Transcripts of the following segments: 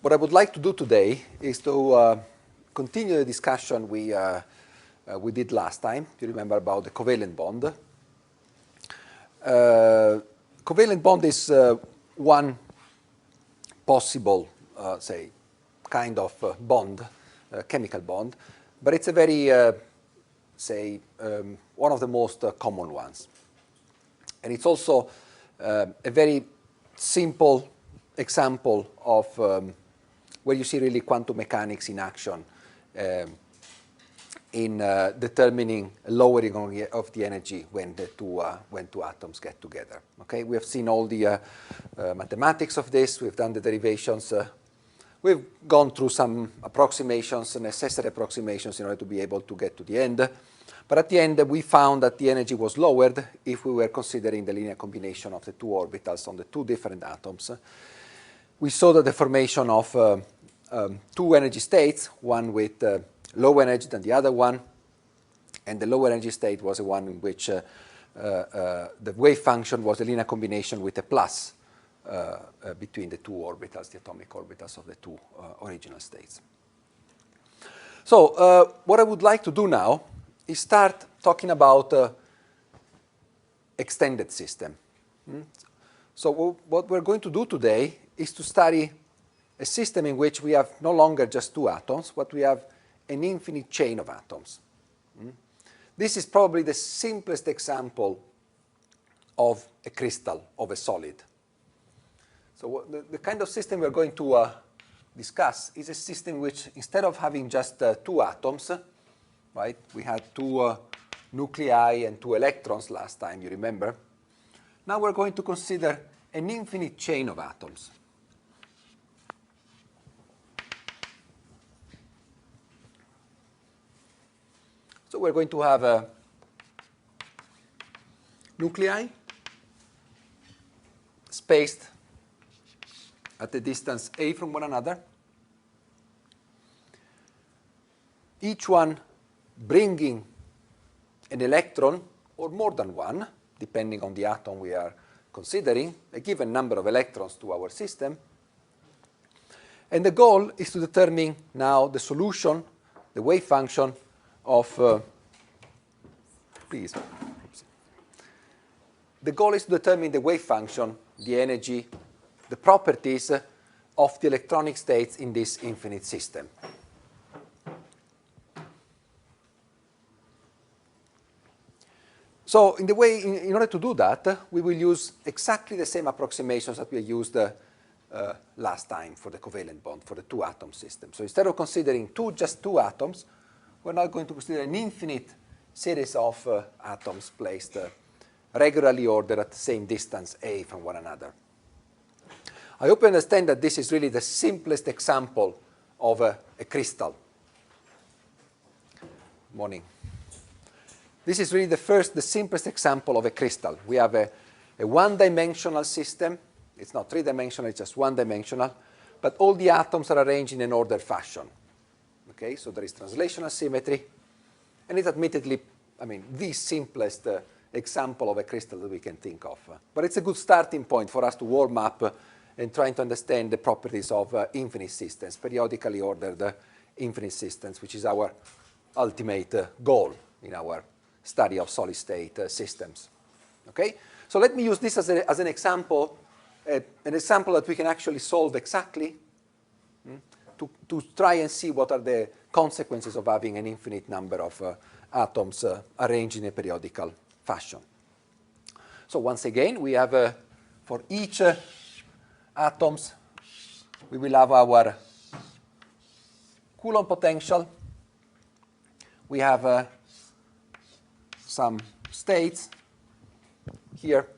What I would like to do today is to continue the discussion we did last time. You remember about the covalent bond. Covalent bond is one possible, say, kind of bond, chemical bond, but it's a very, say, one of the most common ones. And it's also a very simple example of where you see really quantum mechanics in action in determining lowering of the energy when the two atoms get together. Okay, we have seen all the mathematics of this. We've done the derivations. We've gone through some approximations, necessary approximations, in order to be able to get to the end. But at the end, we found that the energy was lowered if we were considering the linear combination of the two orbitals on the two different atoms. We saw the formation of two energy states, one with lower energy than the other one, and the lower energy state was the one in which the wave function was a linear combination with a plus between the two orbitals, the atomic orbitals of the two original states. So what I would like to do now is start talking about extended system. So what we're going to do today is to study a system in which we have no longer just two atoms, but we have an infinite chain of atoms. This is probably the simplest example of a crystal, of a solid. So the kind of system we're going to discuss is a system which, instead of having just two atoms, right, we had two nuclei and two electrons last time, you remember. Now we're going to consider an infinite chain of atoms. So we're going to have a nuclei spaced at a distance a from one another, each one bringing an electron or more than one, depending on the atom we are considering, a given number of electrons to our system. And the goal is to determine now the solution, the wave function of, please. The goal is to determine the wave function, the energy, the properties of the electronic states in this infinite system. So in order to do that, we will use exactly the same approximations that we used last time for the covalent bond, for the two-atom system. So instead of considering just two atoms, we're now going to consider an infinite series of atoms placed regularly ordered at the same distance a from one another. I hope you understand that this is really the simplest example of a crystal. Morning. This is really the simplest example of a crystal. We have a one-dimensional system. It's not three-dimensional, it's just one-dimensional. But all the atoms are arranged in an ordered fashion. Okay, so there is translational symmetry. And it's admittedly, the simplest example of a crystal that we can think of. But it's a good starting point for us to warm up and trying to understand the properties of infinite systems, periodically ordered infinite systems, which is our ultimate goal in our study of solid-state systems. Okay? So let me use this as an example, an example that we can actually solve exactly to try and see what are the consequences of having an infinite number of atoms arranged in a periodical fashion. So once again, we have for each atoms, we will have our Coulomb potential. We have some states here.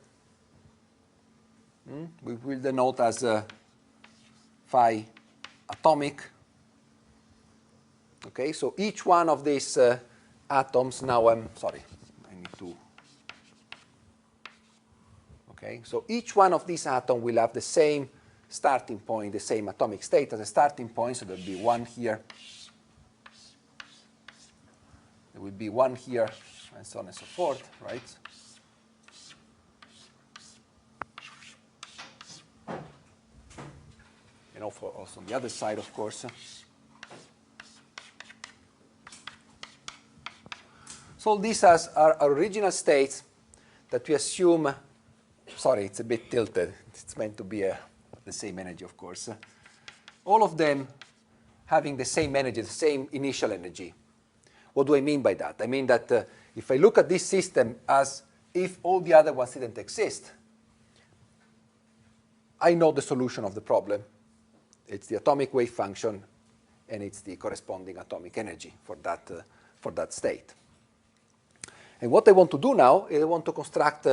We will denote as phi atomic. Okay, so each one of these atoms, now I need to. Okay, so each one of these atoms will have the same starting point, the same atomic state as a starting point, so there will be one here. There will be one here, and so on and so forth, right? and also on the other side, of course. So these are our original states that we assume, sorry, it's a bit tilted. It's meant to be the same energy, of course. All of them having the same energy, the same initial energy. What do I mean by that? I mean that if I look at this system as if all the other ones didn't exist, I know the solution of the problem. It's the atomic wave function, and it's the corresponding atomic energy for that state. And what I want to do now is I want to construct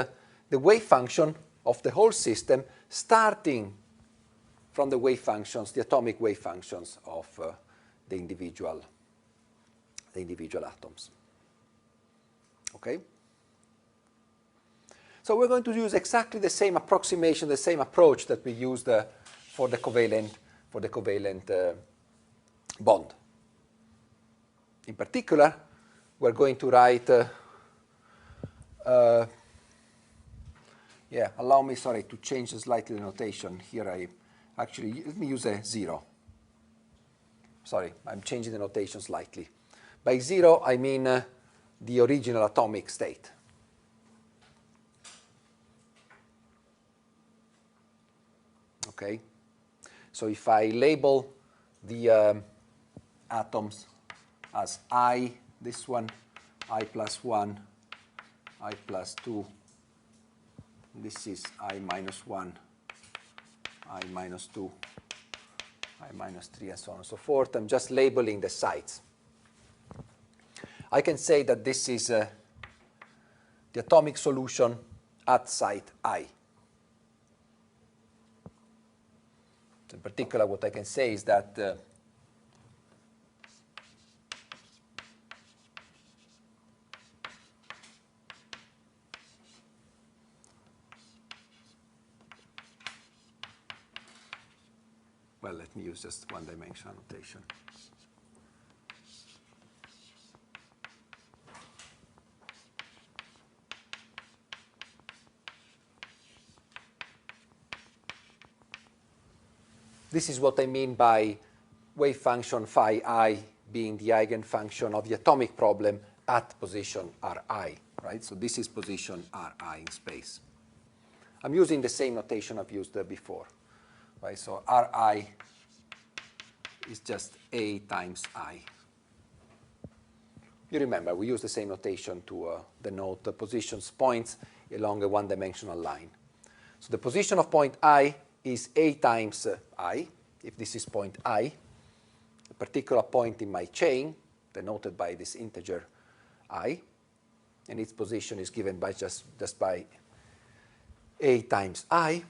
the wave function of the whole system, starting from the wave functions, the atomic wave functions of the individual atoms. Okay? So we're going to use exactly the same approximation, the same approach that we used for the covalent bond. In particular, we're going to write, allow me, sorry, to change slightly the notation. Here let me use a 0. Sorry, I'm changing the notation slightly. By 0, I mean the original atomic state. Okay? So if I label the atoms as I, this one, I plus 1, I plus 2, this is I minus 1, I minus 2, I minus 3, and so on and so forth. I'm just labeling the sites. I can say that this is the atomic solution at site I. In particular, what I can say is that well, let me use just one-dimensional notation. This is what I mean by wave function phi I being the eigenfunction of the atomic problem at position Ri, right? So this is position Ri in space. I'm using the same notation I've used before, right? So Ri is just A times I. You remember, we use the same notation to denote the positions points along a one-dimensional line. So the position of point I is A times I, if this is point I, a particular point in my chain, denoted by this integer I, and its position is given by just by A times I.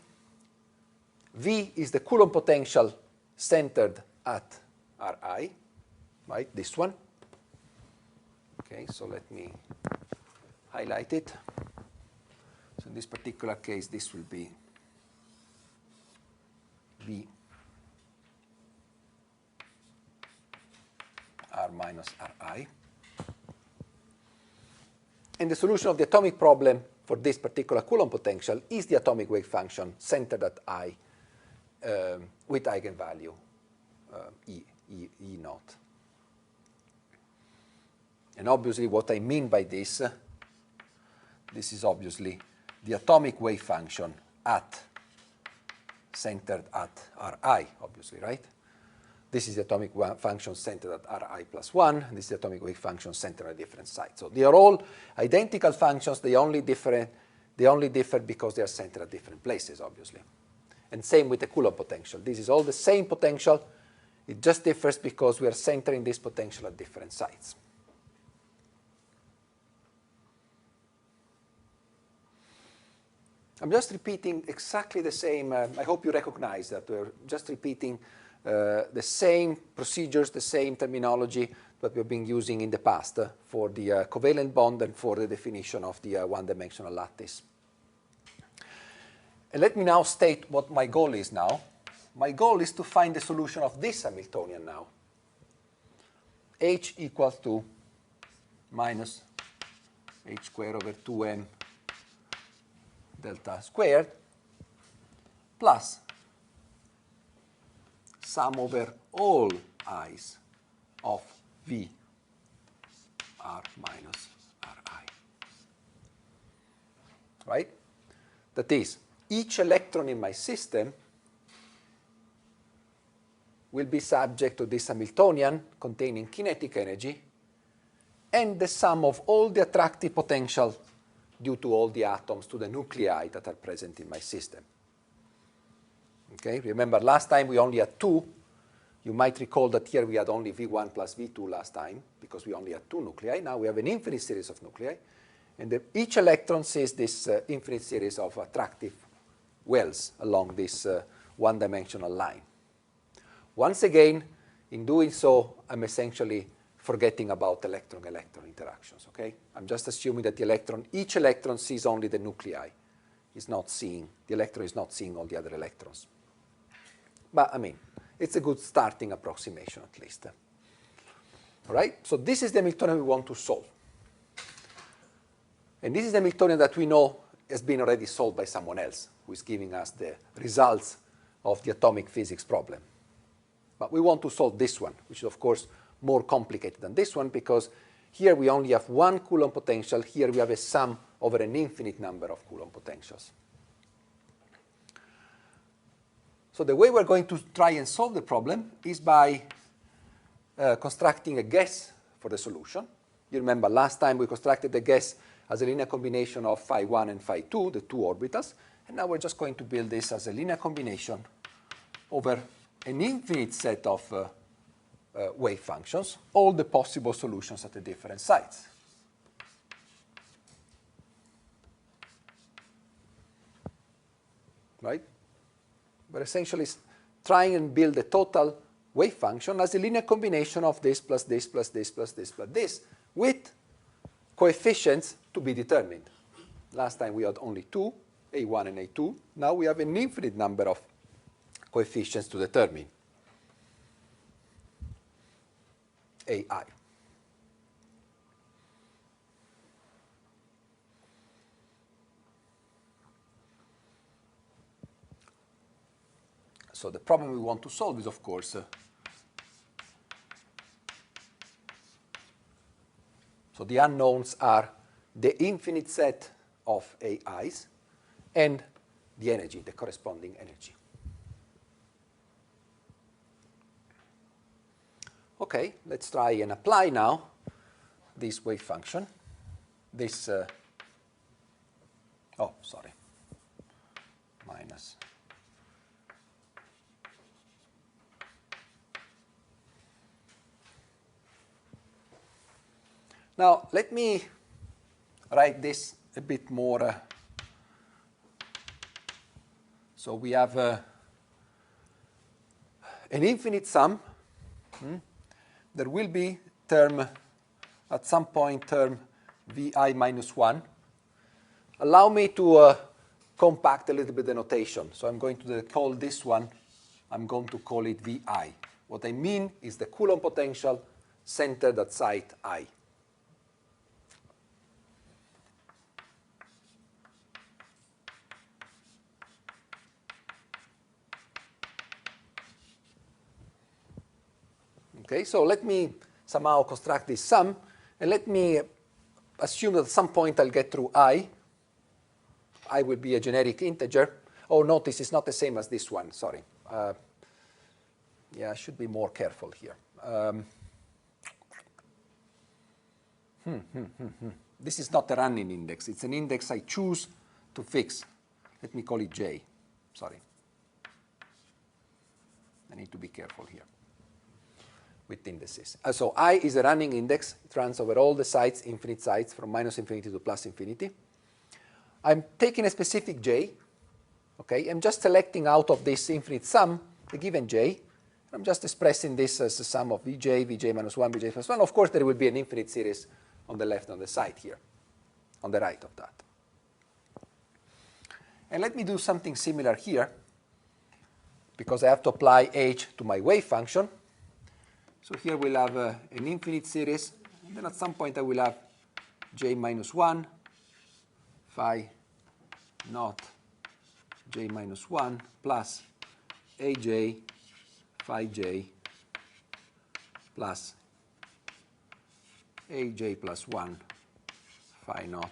V is the Coulomb potential centered at Ri, right, this one. Okay, so let me highlight it. So in this particular case, this will be V R minus Ri. And the solution of the atomic problem for this particular Coulomb potential is the atomic wave function centered at I with eigenvalue E naught. And obviously what I mean by this is obviously the atomic wave function centered at Ri, obviously, right? This is the atomic function centered at Ri plus 1. This is the atomic wave function centered at a different site. So they are all identical functions. They only differ because they are centered at different places, obviously. And same with the Coulomb potential. This is all the same potential. It just differs because we are centering this potential at different sites. I'm just repeating exactly the same. I hope you recognize that we're just repeating the same procedures, the same terminology that we've been using in the past for the covalent bond and for the definition of the one-dimensional lattice. And let me now state what my goal is now. My goal is to find the solution of this Hamiltonian now. H equals to minus h squared over 2m delta squared plus sum over all i's of V r minus Ri. Right? That is, each electron in my system will be subject to this Hamiltonian containing kinetic energy and the sum of all the attractive potential due to all the atoms to the nuclei that are present in my system. Okay? Remember, last time we only had 2. You might recall that here we had only V1 plus V2 last time because we only had 2 nuclei. Now we have an infinite series of nuclei. And each electron sees this infinite series of attractive wells along this one-dimensional line. Once again, in doing so, I'm essentially forgetting about electron-electron interactions. Okay? I'm just assuming that each electron sees only the nuclei. The electron is not seeing all the other electrons. But, I mean, it's a good starting approximation at least. All right? So this is the Hamiltonian we want to solve. And this is the Hamiltonian that we know has been already solved by someone else who is giving us the results of the atomic physics problem. But we want to solve this one, which is, of course, more complicated than this one because here we only have 1 Coulomb potential. Here we have a sum over an infinite number of Coulomb potentials. So the way we're going to try and solve the problem is by constructing a guess for the solution. You remember last time we constructed the guess as a linear combination of phi 1 and phi 2, the 2 orbitals. And now we're just going to build this as a linear combination over an infinite set of wave functions, all the possible solutions at the different sites. Right? We're essentially trying and build a total wave function as a linear combination of this plus this plus this plus this plus this with coefficients to be determined. Last time we had only 2, A1 and A2. Now we have an infinite number of coefficients to determine AI. So the problem we want to solve is, of course, so the unknowns are the infinite set of AIs and the energy, the corresponding energy. Okay, let's try and apply now this wave function. This, minus. Now, let me write this a bit more. So we have an infinite sum. There will be term, at some point, term Vi minus 1. Allow me to compact a little bit the notation. So I'm going to call this one, I'm going to call it Vi. What I mean is the Coulomb potential centered at site I. Okay, so let me somehow construct this sum, and let me assume that at some point I'll get through I. I will be a generic integer. Oh, notice it's not the same as this one, sorry. Yeah, I should be more careful here. This is not a running index. It's an index I choose to fix. Let me call it J. Sorry. I need to be careful here with indices. So I is a running index. It runs over all the sites, infinite sites, from minus infinity to plus infinity. I'm taking a specific J. Okay, I'm just selecting out of this infinite sum a given J. I'm just expressing this as the sum of Vj, Vj minus 1, Vj plus 1. Of course, there will be an infinite series on the left on the side here, on the right of that. And let me do something similar here, because I have to apply h to my wave function. So here we'll have an infinite series, and then at some point I will have j minus 1, phi naught j minus 1 plus aj phi j plus aj plus 1 phi naught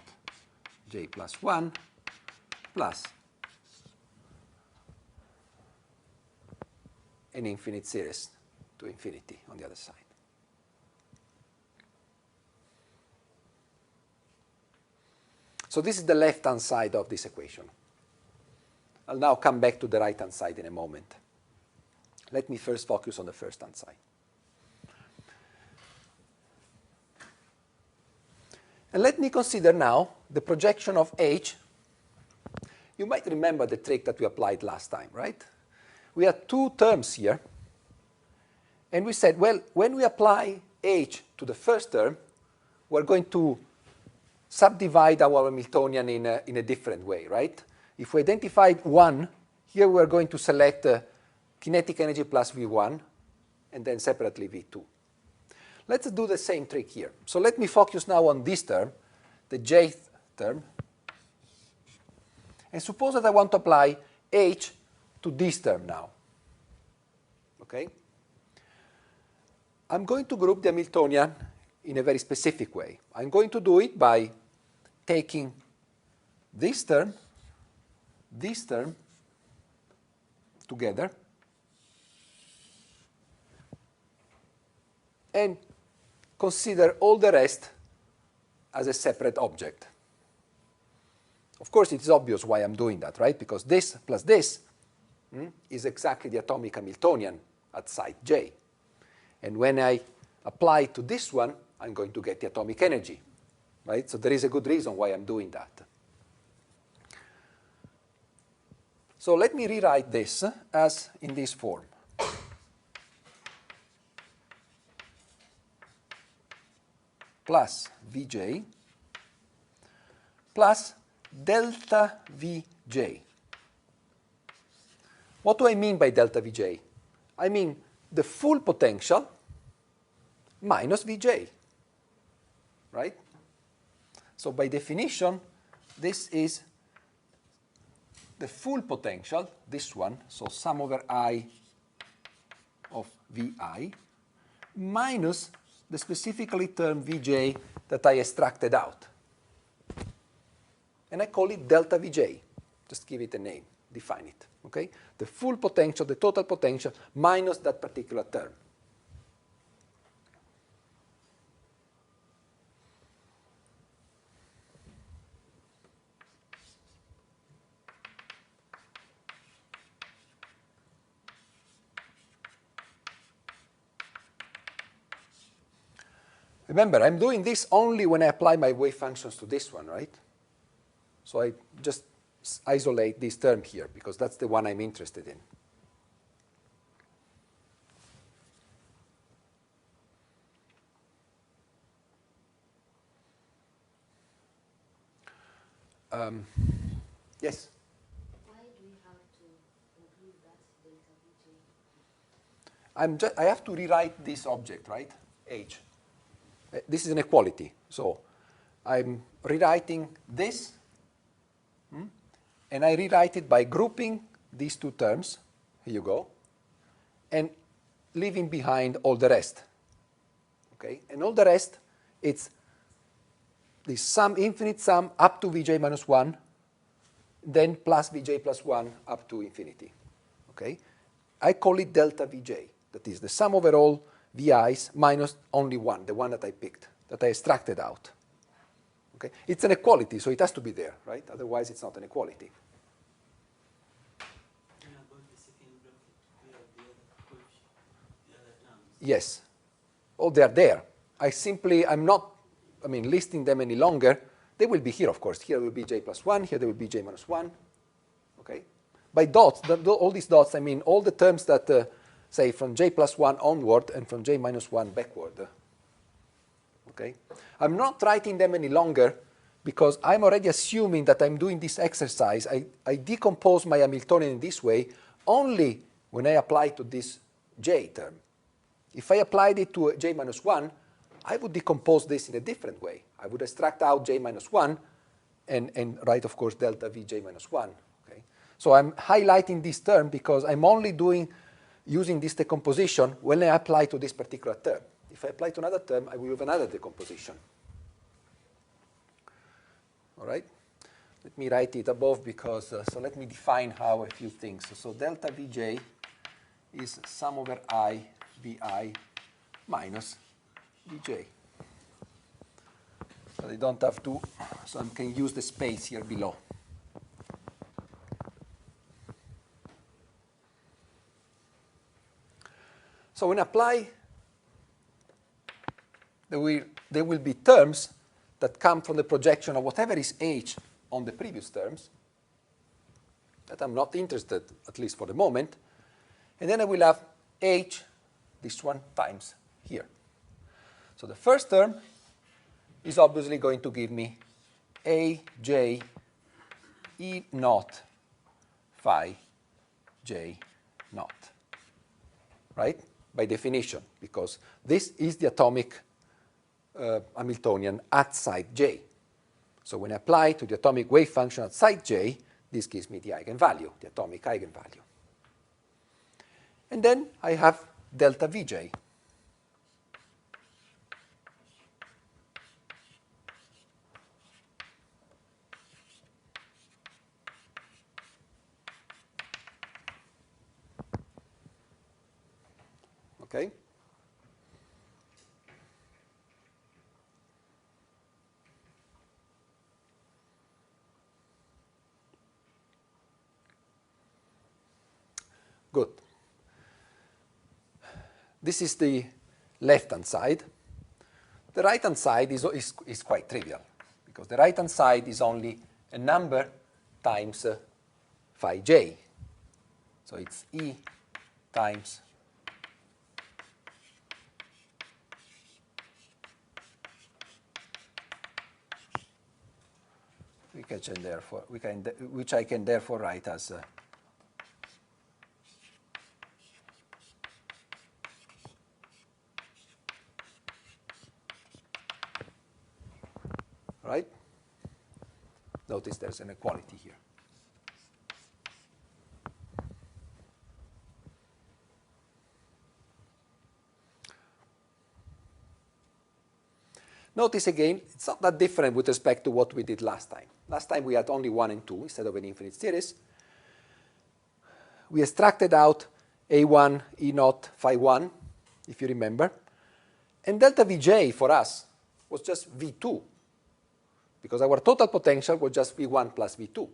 j plus 1 plus an infinite series to infinity on the other side. So this is the left-hand side of this equation. I'll now come back to the right-hand side in a moment. Let me first focus on the first-hand side. And let me consider now the projection of H. You might remember the trick that we applied last time, right? We had two terms here. And we said, well, when we apply H to the first term, we're going to subdivide our Hamiltonian in a different way, right? If we identified 1, here we're going to select kinetic energy plus V1, and then separately V2. Let's do the same trick here. So let me focus now on this term, the jth term. And suppose that I want to apply H to this term now. Okay? I'm going to group the Hamiltonian in a very specific way. I'm going to do it by taking this term together, and consider all the rest as a separate object. Of course, it is obvious why I'm doing that, right? Because this plus this is exactly the atomic Hamiltonian at site J. And when I apply to this one, I'm going to get the atomic energy, right? So there is a good reason why I'm doing that. So let me rewrite this as in this form. Plus Vj plus delta Vj. What do I mean by delta Vj? I mean the full potential minus Vj, right? So by definition, this is the full potential, this one, so sum over I of Vi, minus the specifically term Vj that I extracted out. And I call it delta Vj. Just give it a name, define it. Okay? The full potential, the total potential, minus that particular term. Remember, I'm doing this only when I apply my wave functions to this one, right? So I just isolate this term here, because that's the one I'm interested in. Yes? Why do we have to include that delta Vj? I have to rewrite this object, right? H. This is an equality. So I'm rewriting this, and I rewrite it by grouping these two terms. Here you go. And leaving behind all the rest. Okay? And all the rest, it's this sum, infinite sum, up to Vj minus 1, then plus Vj plus 1 up to infinity. Okay? I call it delta Vj. That is the sum over all Vi's minus only one, the one that I picked, that I extracted out. Okay? It's an equality, so it has to be there, right? Otherwise, it's not an equality. Yes. Oh, they're there. I'm not listing them any longer. They will be here, of course. Here will be j plus 1. Here there will be j minus 1. Okay? By dots, all these dots, I mean all the terms that, say, from j plus 1 onward and from j minus 1 backward. Okay? I'm not writing them any longer because I'm already assuming that I'm doing this exercise. I decompose my Hamiltonian in this way only when I apply to this j term. If I applied it to j minus 1, I would decompose this in a different way. I would extract out j minus 1 and write, of course, delta Vj minus 1. Okay? So I'm highlighting this term because I'm only doing using this decomposition when I apply to this particular term. If I apply to another term, I will have another decomposition. All right? Let me write it above because, so let me define how a few things. So delta Vj is sum over I Vi minus Vj. So they don't have to, so I can use the space here below. So when I apply, there will be terms that come from the projection of whatever is h on the previous terms that I'm not interested, at least for the moment. And then I will have h, this one, times here. So the first term is obviously going to give me aj e naught phi j naught, right? By definition, because this is the atomic Hamiltonian at site j. So when I apply to the atomic wave function at site j, this gives me the eigenvalue, the atomic eigenvalue. And then I have delta Vj. Okay? Good. This is the left-hand side. The right-hand side is quite trivial, because the right-hand side is only a number times phi j. So it's E times which I can therefore write as right? Notice there's an equality here. Notice again, it's not that different with respect to what we did last time. Last time we had only 1 and 2 instead of an infinite series. We extracted out A1, E0, phi 1, if you remember. And delta Vj for us was just V2, because our total potential was just V1 plus V2.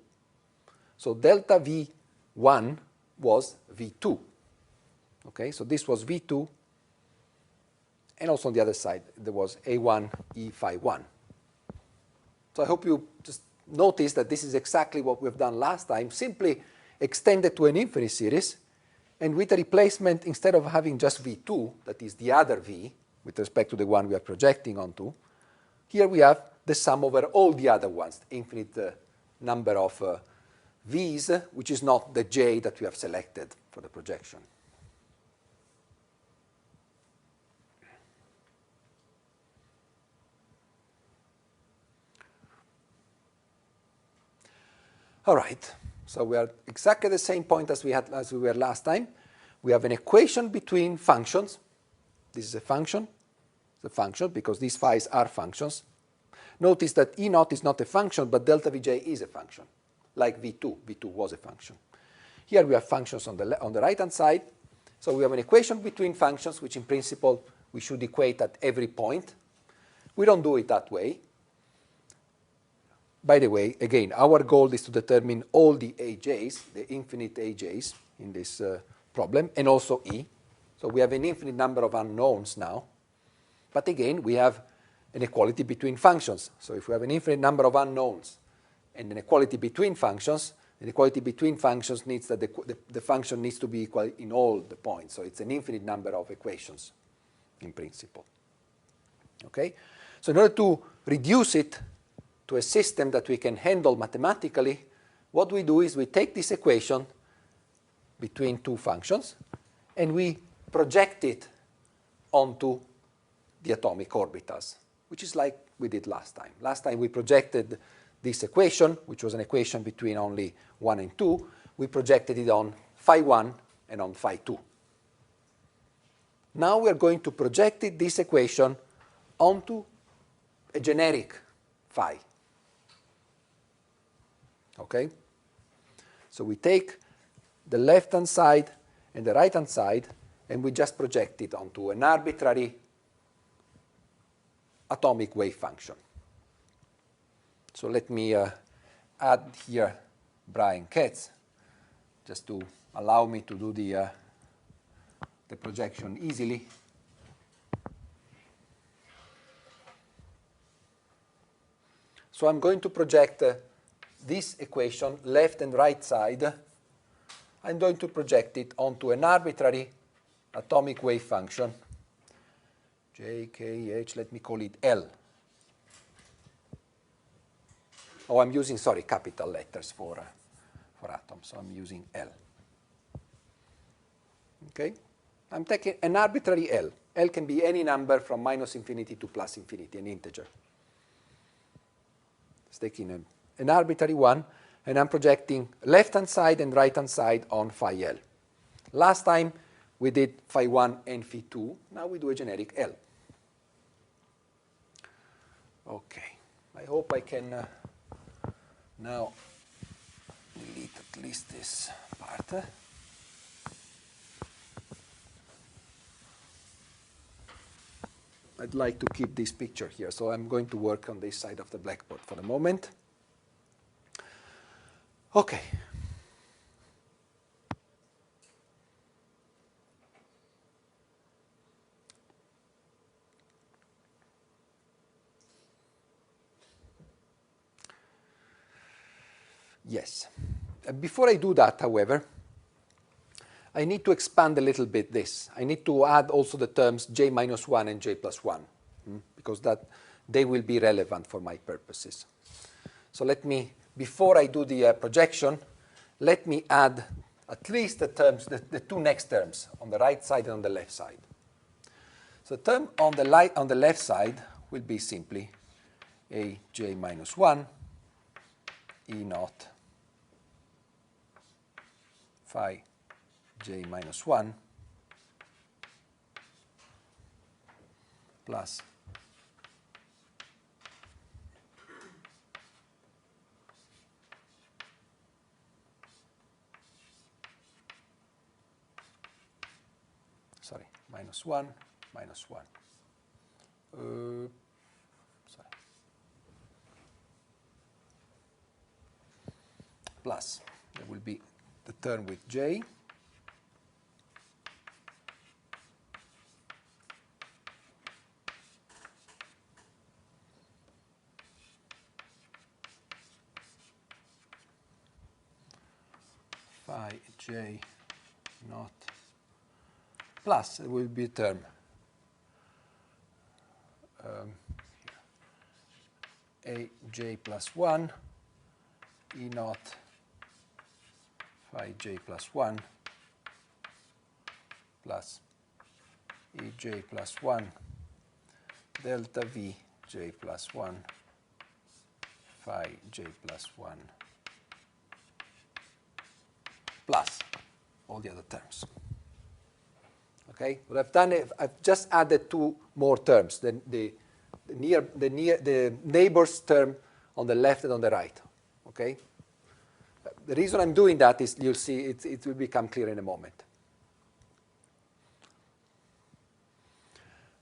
So delta V1 was V2. Okay, so this was V2. And also on the other side, there was A1, E phi 1. So I hope you just notice that this is exactly what we've done last time, simply extended to an infinite series. And with a replacement, instead of having just V2, that is the other V, with respect to the one we are projecting onto, here we have the sum over all the other ones, the infinite number of V's, which is not the J that we have selected for the projection. All right, so we are exactly the same point as we were last time. We have an equation between functions. This is a function. It's a function because these phi's are functions. Notice that E0 is not a function, but delta Vj is a function, like V2. V2 was a function. Here we have functions on the right-hand side. So we have an equation between functions, which in principle we should equate at every point. We don't do it that way. By the way, again, our goal is to determine all the AJs, the infinite AJs in this problem, and also E. So we have an infinite number of unknowns now. But again, we have an equality between functions. So if we have an infinite number of unknowns and an equality between functions, an equality between functions needs that the function needs to be equal in all the points. So it's an infinite number of equations in principle. Okay? So in order to reduce it to a system that we can handle mathematically, what we do is we take this equation between two functions and we project it onto the atomic orbitals, which is like we did last time. Last time we projected this equation, which was an equation between only 1 and 2. We projected it on phi 1 and on phi 2. Now we are going to project this equation onto a generic phi. Okay? So we take the left-hand side and the right-hand side, and we just project it onto an arbitrary atomic wave function. So let me add here Brian Katz, just to allow me to do the projection easily. So I'm going to project this equation, left and right side. I'm going to project it onto an arbitrary atomic wave function, J, K, H, let me call it L. Oh, I'm using, sorry, capital letters for atoms, so I'm using L. Okay? I'm taking an arbitrary L. L can be any number from minus infinity to plus infinity, an integer. It's taking an arbitrary one, and I'm projecting left-hand side and right-hand side on phi L. Last time we did phi 1 and phi 2. Now we do a generic L. Okay. I hope I can now delete at least this part. I'd like to keep this picture here, so I'm going to work on this side of the blackboard for the moment. Okay. Yes. Before I do that, however, I need to expand a little bit this. I need to add also the terms j minus 1 and j plus 1, because they will be relevant for my purposes. So let me, before I do the projection, let me add at least the terms, the two next terms, on the right side and on the left side. So the term on the left side will be simply a j minus 1 E naught phi j minus 1 plus minus 1 minus 1. Plus, there will be the term with j. Phi j naught plus, there will be a term a j plus 1 E naught phi j plus 1 plus E j plus 1 delta v j plus 1 phi j plus 1 plus all the other terms. Okay, what I've done is I've just added two more terms, the neighbors term on the left and on the right. Okay, the reason I'm doing that is you'll see it will become clear in a moment.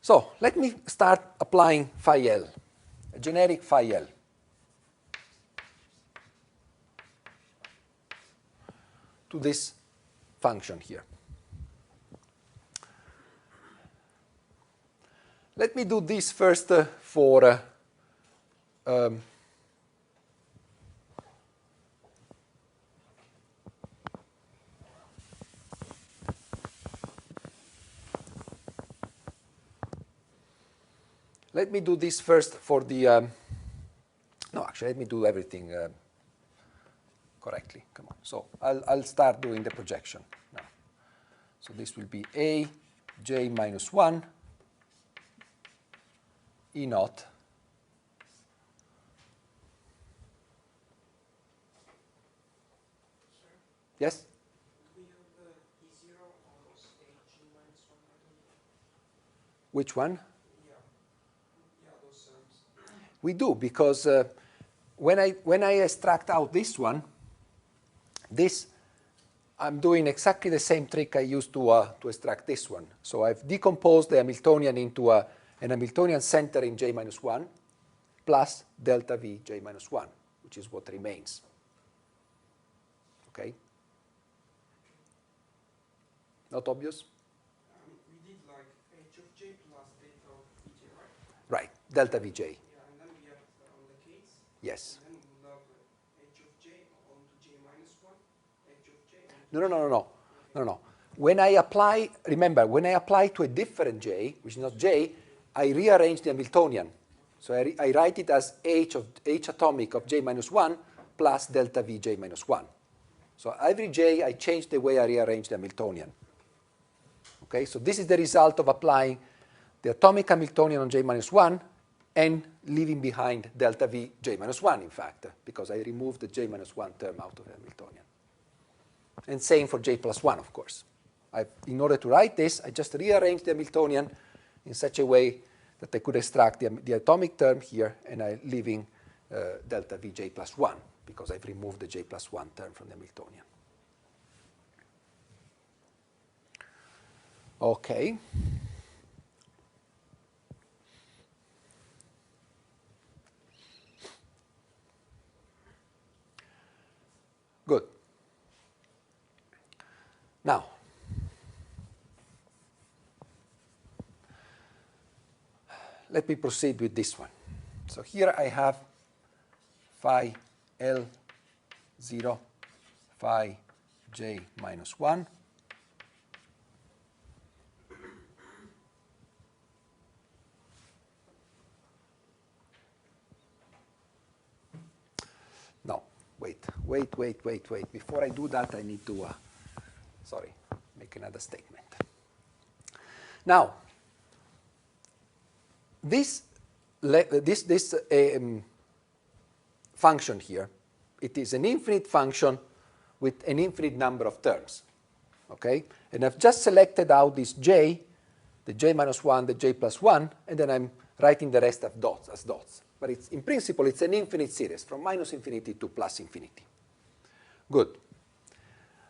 So let me start applying phi L, a generic phi L. To this function here. Let me do this first for let me do this first for the no, actually, let me do everything correctly. Come on. So I'll start doing the projection now. So this will be a j minus 1 E naught yes? Do we have E0 or a G minus 1 item? Which one? Yeah, those terms. We do, because when I extract out this one, this, I'm doing exactly the same trick I used to extract this one. So I've decomposed the Hamiltonian into an Hamiltonian center in j minus 1 plus delta v j minus 1, which is what remains. Okay? Not obvious? We did like h of j plus delta of vj, right? Right, delta vj. Yeah, and then we have on the case. Yes. And then we'll have h of j onto j minus 1, h of j onto No, no, no, no, no. No, no. When I apply, remember, when I apply to a different j, which is not j, I rearrange the Hamiltonian. So I write it as h atomic of j minus 1 plus delta v j minus 1. So every j, I change the way I rearrange the Hamiltonian. Okay, so this is the result of applying the atomic Hamiltonian on j minus 1 and leaving behind delta v j minus 1, in fact, because I removed the j minus 1 term out of the Hamiltonian. And same for j plus 1, of course. In order to write this, I just rearranged the Hamiltonian in such a way that I could extract the atomic term here, and I'm leaving delta vj plus 1, because I've removed the j plus 1 term from the Hamiltonian. Okay. Good. Now, let me proceed with this one. So here I have phi L0, phi j minus 1. No, wait. Before I do that, I need to, make another statement. Now, this function here, it is an infinite function with an infinite number of terms. Okay? And I've just selected out this j, the j minus 1, the j plus 1, and then I'm writing the rest of dots as dots. But it's, in principle, it's an infinite series from minus infinity to plus infinity. Good.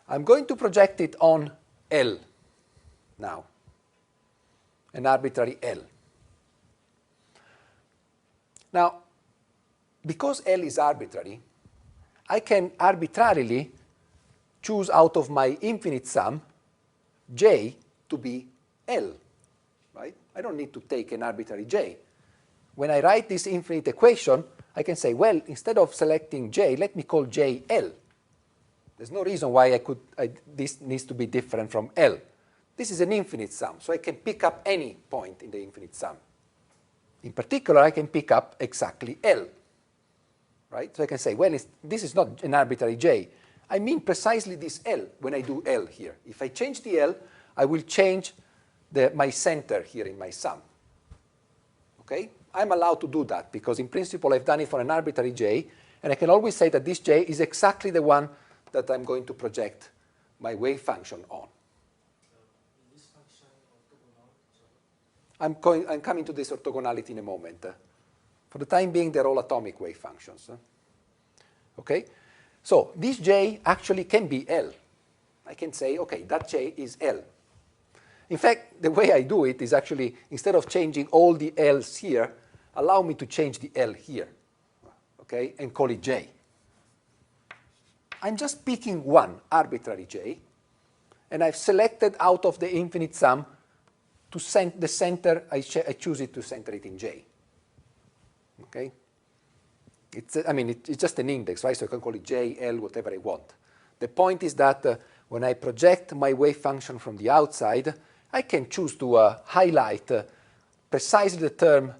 I'm going to project it on L now, an arbitrary L. Now, because L is arbitrary, I can arbitrarily choose out of my infinite sum j to be L, right? I don't need to take an arbitrary j. When I write this infinite equation, I can say, well, instead of selecting j, let me call j L. There's no reason why this needs to be different from L. This is an infinite sum, so I can pick up any point in the infinite sum. In particular, I can pick up exactly L, right? So I can say, well, this is not an arbitrary j. I mean precisely this L when I do L here. If I change the L, I will change my center here in my sum. Okay? I'm allowed to do that because in principle I've done it for an arbitrary j, and I can always say that this j is exactly the one that I'm going to project my wave function on. Is this function orthogonal? I'm coming to this orthogonality in a moment. For the time being, they're all atomic wave functions. Okay? So this j actually can be L. I can say, okay, that j is L. In fact, the way I do it is actually, instead of changing all the L's here, allow me to change the L here, okay, and call it j. I'm just picking one arbitrary j, and I've selected out of the infinite sum to the center, I choose it to center it in j. Okay? It's just an index, right? So I can call it j, L, whatever I want. The point is that when I project my wave function from the outside, I can choose to highlight precisely the term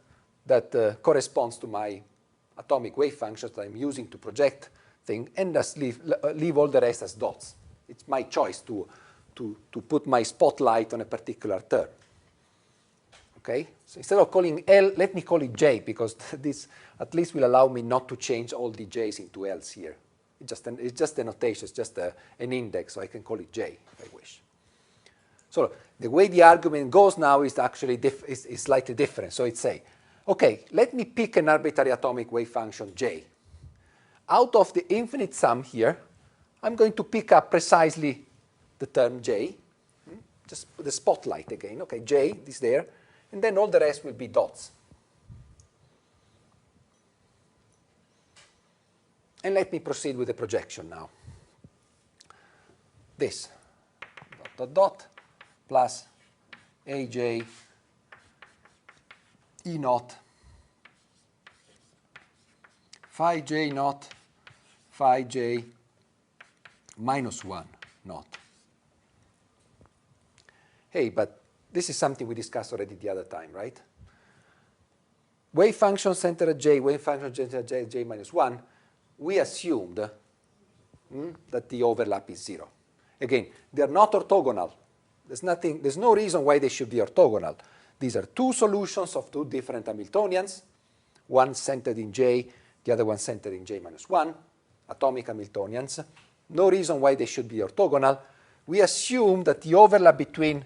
that corresponds to my atomic wave functions that I'm using to project thing, and just leave all the rest as dots. It's my choice to put my spotlight on a particular term. Okay? So instead of calling L, let me call it J, because this at least will allow me not to change all the J's into L's here. It's just a notation, it's just an index, so I can call it J if I wish. So the way the argument goes now is actually is slightly different. So it say, okay, let me pick an arbitrary atomic wave function j. Out of the infinite sum here, I'm going to pick up precisely the term j. Just put the spotlight again. Okay, j is there, and then all the rest will be dots. And let me proceed with the projection now. This dot dot dot plus aj e naught phi j naught phi j minus 1 naught. Hey, but this is something we discussed already the other time, right? Wave function centered at j, wave function centered at j minus 1, we assumed that the overlap is 0. Again, they are not orthogonal. There's no reason why they should be orthogonal. These are two solutions of two different Hamiltonians, one centered in j, the other one centered in j minus 1, atomic Hamiltonians. No reason why they should be orthogonal. We assume that the overlap between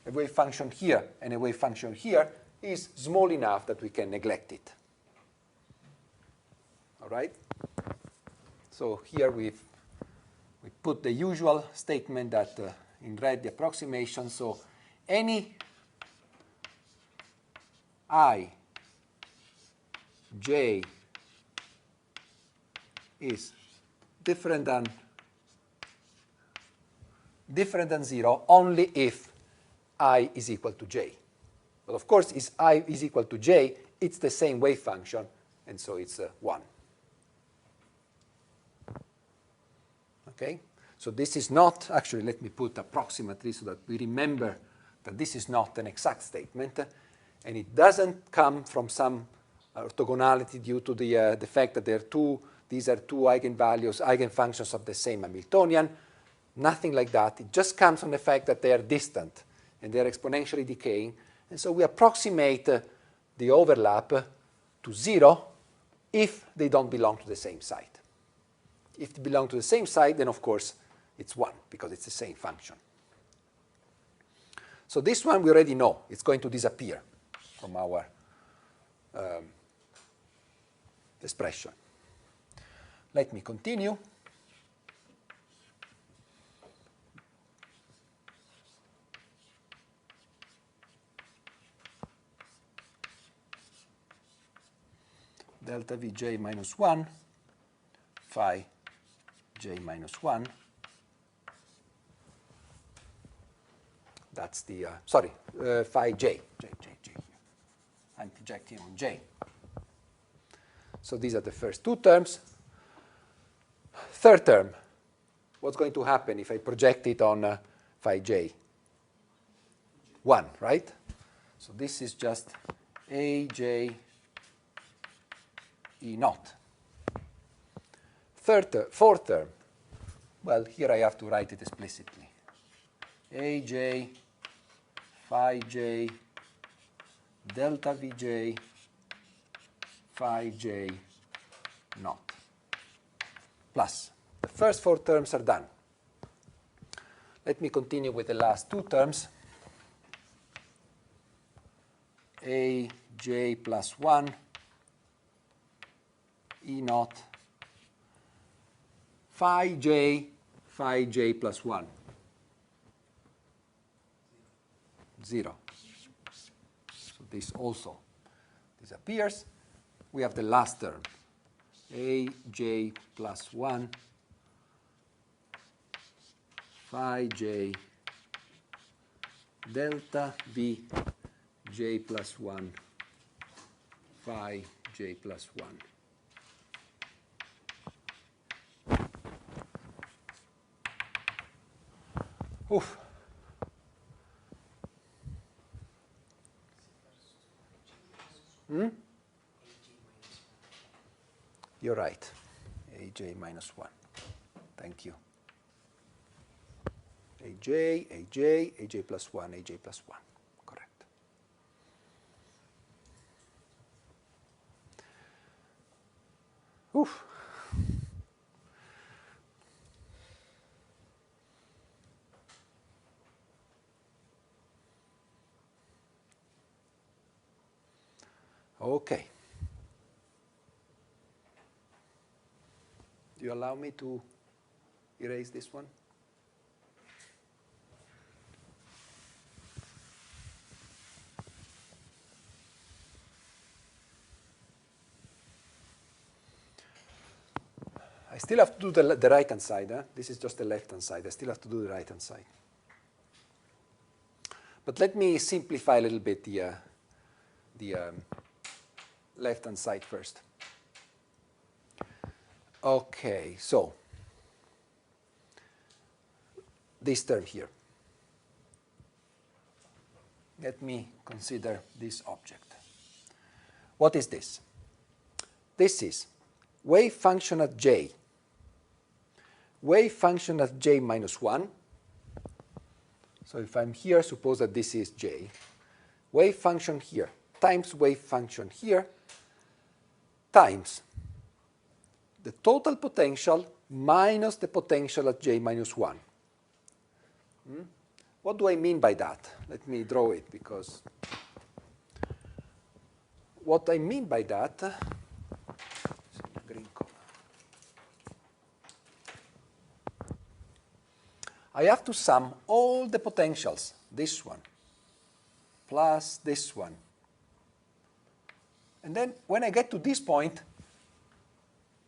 a wave function here and a wave function here is small enough that we can neglect it. All right? So here we put the usual statement that in red the approximation. So any I j is different than 0 only if I is equal to j. But of course, if I is equal to j, it's the same wave function, and so it's 1. Okay? So this is not, actually, let me put approximately so that we remember that this is not an exact statement, and it doesn't come from some orthogonality due to the fact that these are two eigenvalues, eigenfunctions of the same Hamiltonian. Nothing like that. It just comes from the fact that they are distant and they are exponentially decaying. And so we approximate the overlap to 0 if they don't belong to the same site. If they belong to the same site, then of course it's 1 because it's the same function. So this one we already know. It's going to disappear from our expression. Let me continue. Delta Vj minus 1, phi j minus 1. That's the, phi j. I'm projecting on j. So these are the first two terms. Third term, what's going to happen if I project it on phi j? 1, right? So this is just aj e naught. Fourth term, well, here I have to write it explicitly. aj phi j delta vj phi j naught. Plus, the first four terms are done. Let me continue with the last two terms. aj plus 1 e naught phi j plus 1. 0. So this also disappears. We have the last term, aj plus 1 phi j delta v j plus 1 phi j plus 1. Oof. You're right. aj minus 1. Thank you. aj plus 1, aj plus 1. Correct. Oof. Okay. Do you allow me to erase this one? I still have to do the right-hand side. Huh? This is just the left-hand side. I still have to do the right-hand side. But let me simplify a little bit the left-hand side first. Okay, so this term here. Let me consider this object. What is this? This is wave function at j. Wave function at j minus 1. So if I'm here, suppose that this is j. Wave function here times wave function here times the total potential minus the potential at j minus 1. What do I mean by that? Let me draw it, because what I mean by that, green color. I have to sum all the potentials, this one, plus this one. And then when I get to this point,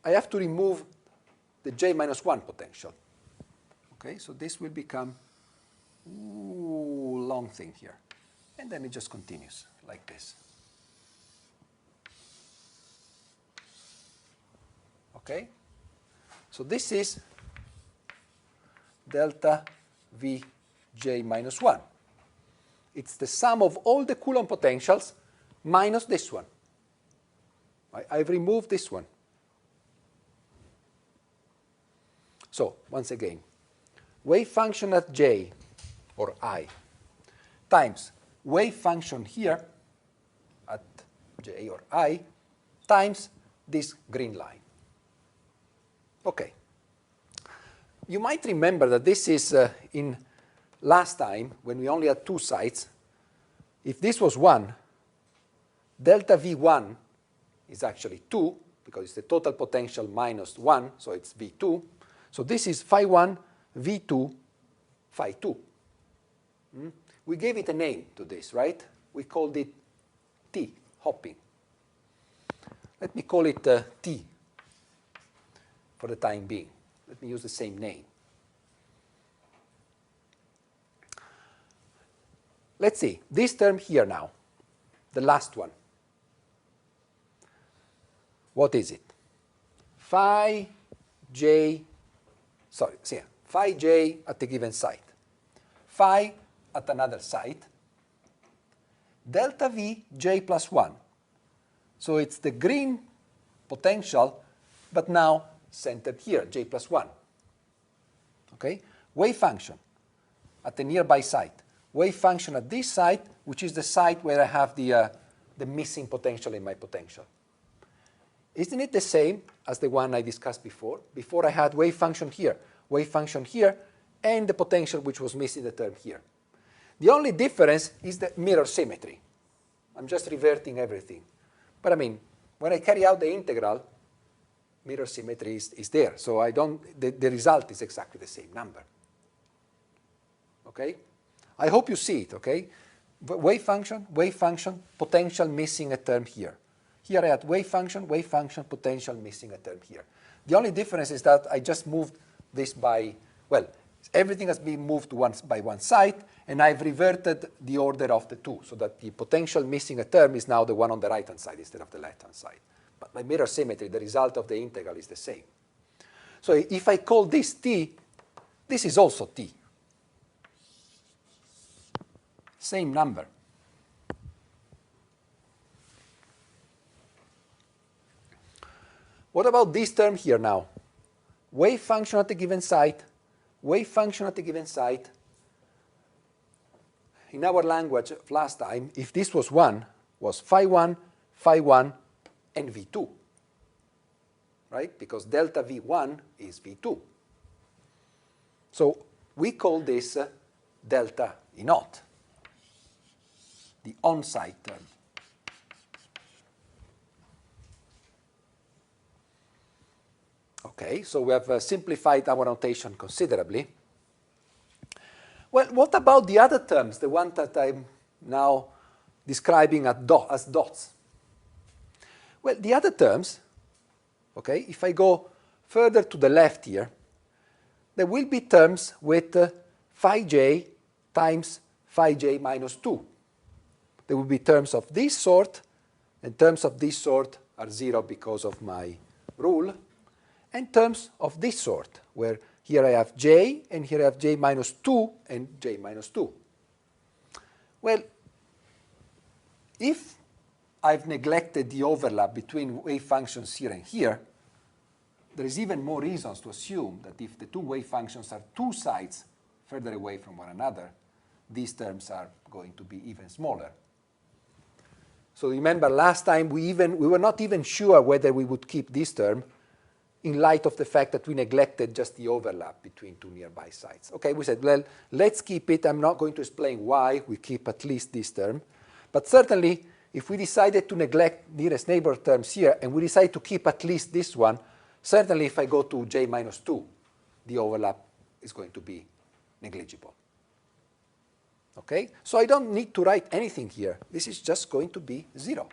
I have to remove the j minus 1 potential. Okay, so this will become long thing here. And then it just continues like this. Okay? So this is delta V j minus 1. It's the sum of all the Coulomb potentials minus this one. I've removed this one. So, once again, wave function at j, or I, times wave function here at j or I, times this green line. Okay. You might remember that this is in last time, when we only had two sides. If this was 1, delta V1 is actually 2, because it's the total potential minus 1, so it's V2. So this is phi 1, V2, phi 2. We gave it a name to this, right? We called it T, hopping. Let me call it T for the time being. Let me use the same name. Let's see, this term here now, the last one. What is it? Phi j, phi j at a given site, phi at another site, delta V j plus 1. So it's the green potential, but now centered here, j plus 1. Okay? Wave function at a nearby site. Wave function at this site, which is the site where I have the missing potential in my potential. Isn't it the same as the one I discussed before? Before I had wave function here, and the potential which was missing the term here. The only difference is the mirror symmetry. I'm just reverting everything. But I mean, when I carry out the integral, mirror symmetry is there. So I don't, the result is exactly the same number. Okay? I hope you see it, okay? Wave function, potential missing a term here. Here I had wave function, potential missing a term here. The only difference is that I just moved this by, well, everything has been moved by one side, and I've reverted the order of the two, so that the potential missing a term is now the one on the right-hand side instead of the left-hand side. But by mirror symmetry, the result of the integral is the same. So if I call this t, this is also t. Same number. What about this term here now? Wave function at a given site, wave function at a given site. In our language of last time, if this was 1, was phi 1, and V2. Right? Because delta V1 is V2. So we call this delta E naught, the on-site term. Okay, so we have simplified our notation considerably. Well, what about the other terms, the one that I'm now describing as dots? Well, the other terms, okay, if I go further to the left here, there will be terms with phi j times phi j minus 2. There will be terms of this sort, and terms of this sort are 0 because of my rule, and terms of this sort, where here I have j, and here I have j minus 2 and j minus 2. Well, if I've neglected the overlap between wave functions here and here, there is even more reasons to assume that if the two wave functions are two sides further away from one another, these terms are going to be even smaller. So remember, last time we were not even sure whether we would keep this term in light of the fact that we neglected just the overlap between two nearby sides. Okay, we said, well, let's keep it. I'm not going to explain why we keep at least this term. But certainly, if we decided to neglect nearest neighbor terms here, and we decide to keep at least this one, certainly if I go to j minus 2, the overlap is going to be negligible. Okay, so I don't need to write anything here. This is just going to be 0.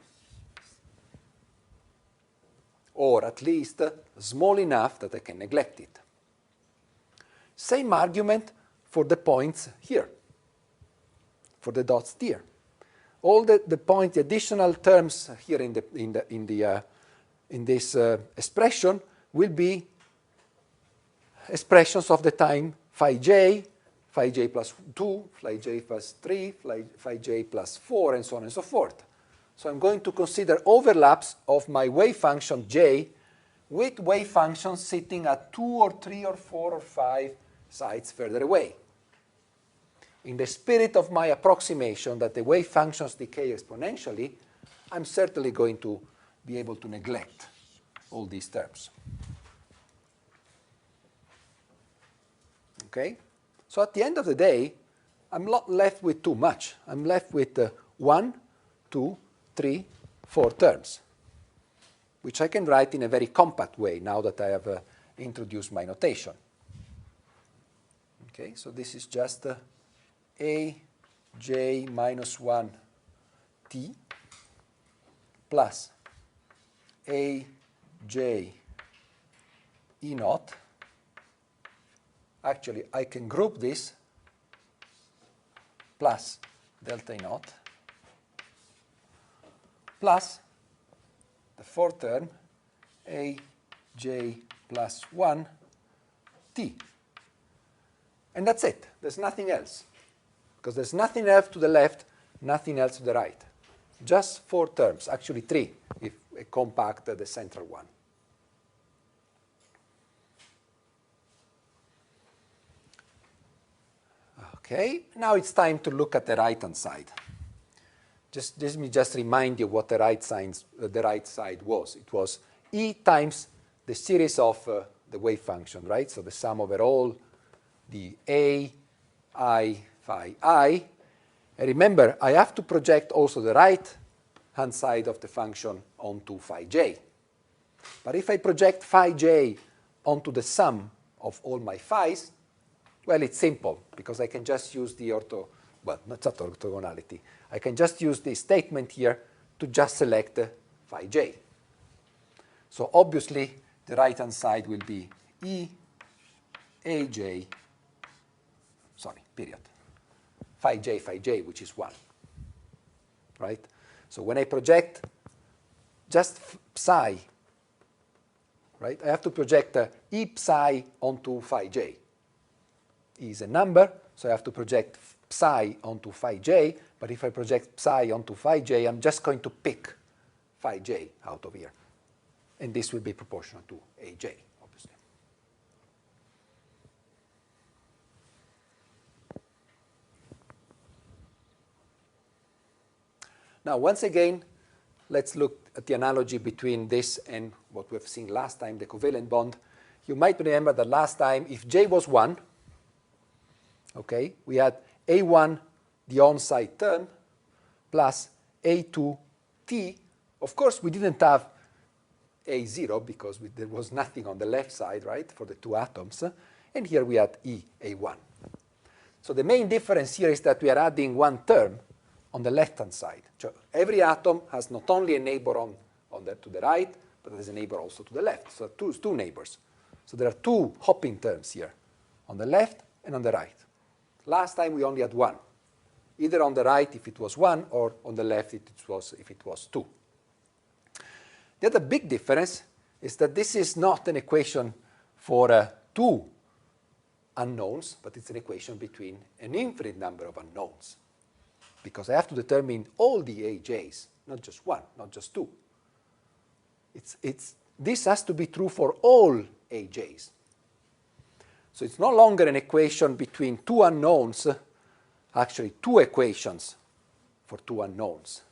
Or at least small enough that I can neglect it. Same argument for the points here, for the dots here. All the points, the additional terms here in this expression will be expressions of the time phi j plus 2, phi j plus 3, phi j plus 4, and so on and so forth. So I'm going to consider overlaps of my wave function j with wave functions sitting at 2 or 3 or 4 or 5 sides further away. In the spirit of my approximation that the wave functions decay exponentially, I'm certainly going to be able to neglect all these terms. Okay? So at the end of the day, I'm not left with too much. I'm left with 1, 2, 3, 4 terms, which I can write in a very compact way now that I have introduced my notation. Okay, so this is just a j minus 1 t plus a j e naught. Actually, I can group this plus delta E naught plus the fourth term, a j plus 1 t. And that's it. There's nothing else. Because there's nothing else to the left, nothing else to the right. Just 4 terms, actually 3, if I compact the central one. Okay, now it's time to look at the right-hand side. Let me just remind you what the right side was. It was E times the series of the wave function, right? So the sum over all the A, I, phi I. And remember, I have to project also the right-hand side of the function onto phi j. But if I project phi j onto the sum of all my phi's, well, it's simple, because I can just use the not orthogonality. I can just use this statement here to just select phi j. So obviously, the right-hand side will be E, AJ, period. Phi j, which is 1. Right? So when I project just psi, right, I have to project E psi onto phi j. E is a number, so I have to project psi onto phi j, but if I project psi onto phi j, I'm just going to pick phi j out of here. And this will be proportional to aj, obviously. Now, once again, let's look at the analogy between this and what we've seen last time, the covalent bond. You might remember that last time, if j was 1, okay, we had A1, the on-site term, plus A2, T. Of course, we didn't have A0 because there was nothing on the left side, right, for the two atoms. And here we had A1. So the main difference here is that we are adding one term on the left-hand side. So every atom has not only a neighbor to the right, but there's a neighbor also to the left. So two neighbors. So there are two hopping terms here, on the left and on the right. Last time we only had one, either on the right if it was 1 or on the left if it was 2. The other big difference is that this is not an equation for two unknowns, but it's an equation between an infinite number of unknowns. Because I have to determine all the AJs, not just one, not just two. This has to be true for all AJs. So it's no longer an equation between two unknowns, actually two equations for two unknowns.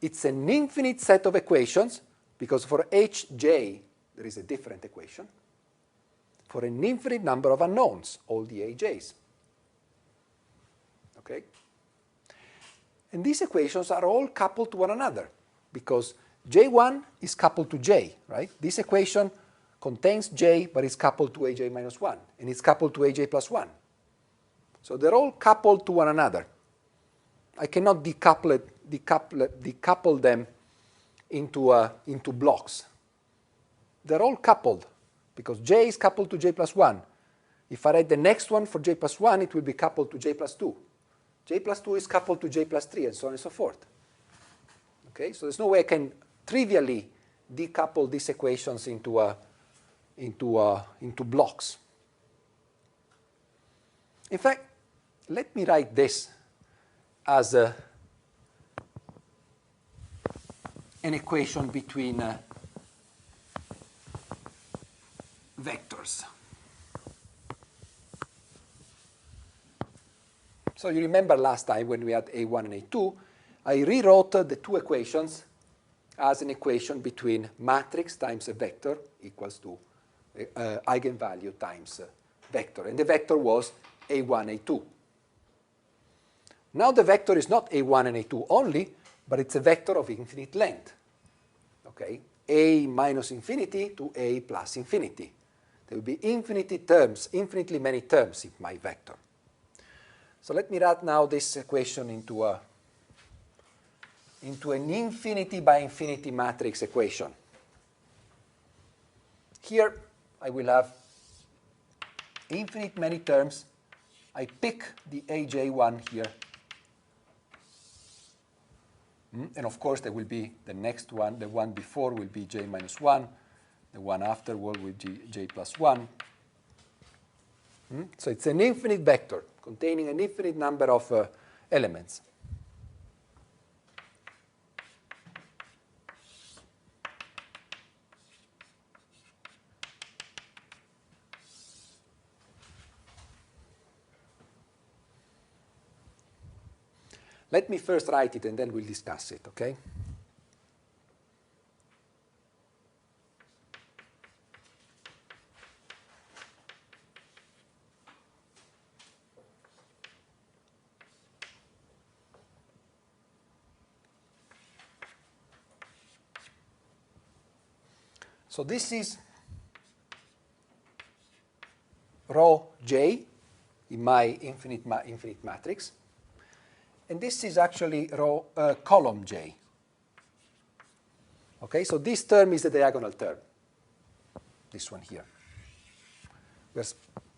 It's an infinite set of equations, because for Hj there is a different equation, for an infinite number of unknowns, all the AJs. Okay? And these equations are all coupled to one another, because J1 is coupled to J, right? This equation contains J, but it's coupled to Aj minus 1, and it's coupled to Aj plus 1. So they're all coupled to one another. I cannot decouple them into blocks. They're all coupled, because J is coupled to J plus 1. If I write the next one for J plus 1, it will be coupled to J plus 2. J plus 2 is coupled to J plus 3, and so on and so forth. Okay, so there's no way I can trivially decouple these equations into blocks. In fact, let me write this as an equation between vectors. So you remember last time when we had A1 and A2, I rewrote the two equations as an equation between matrix times a vector equals to eigenvalue times vector. And the vector was A1, A2. Now the vector is not A1 and A2 only, but it's a vector of infinite length. Okay? A minus infinity to A plus infinity. There will be infinitely many terms in my vector. So let me write now this equation into an infinity by infinity matrix equation. Here I will have infinite many terms. I pick the AJ1 here. And of course there will be the next one. The one before will be J minus 1. The one afterward will be J plus 1. So it's an infinite vector containing an infinite number of elements. Let me first write it and then we'll discuss it, okay? So this is row J in my infinite matrix. And this is actually column J. Okay, so this term is the diagonal term, this one here. We're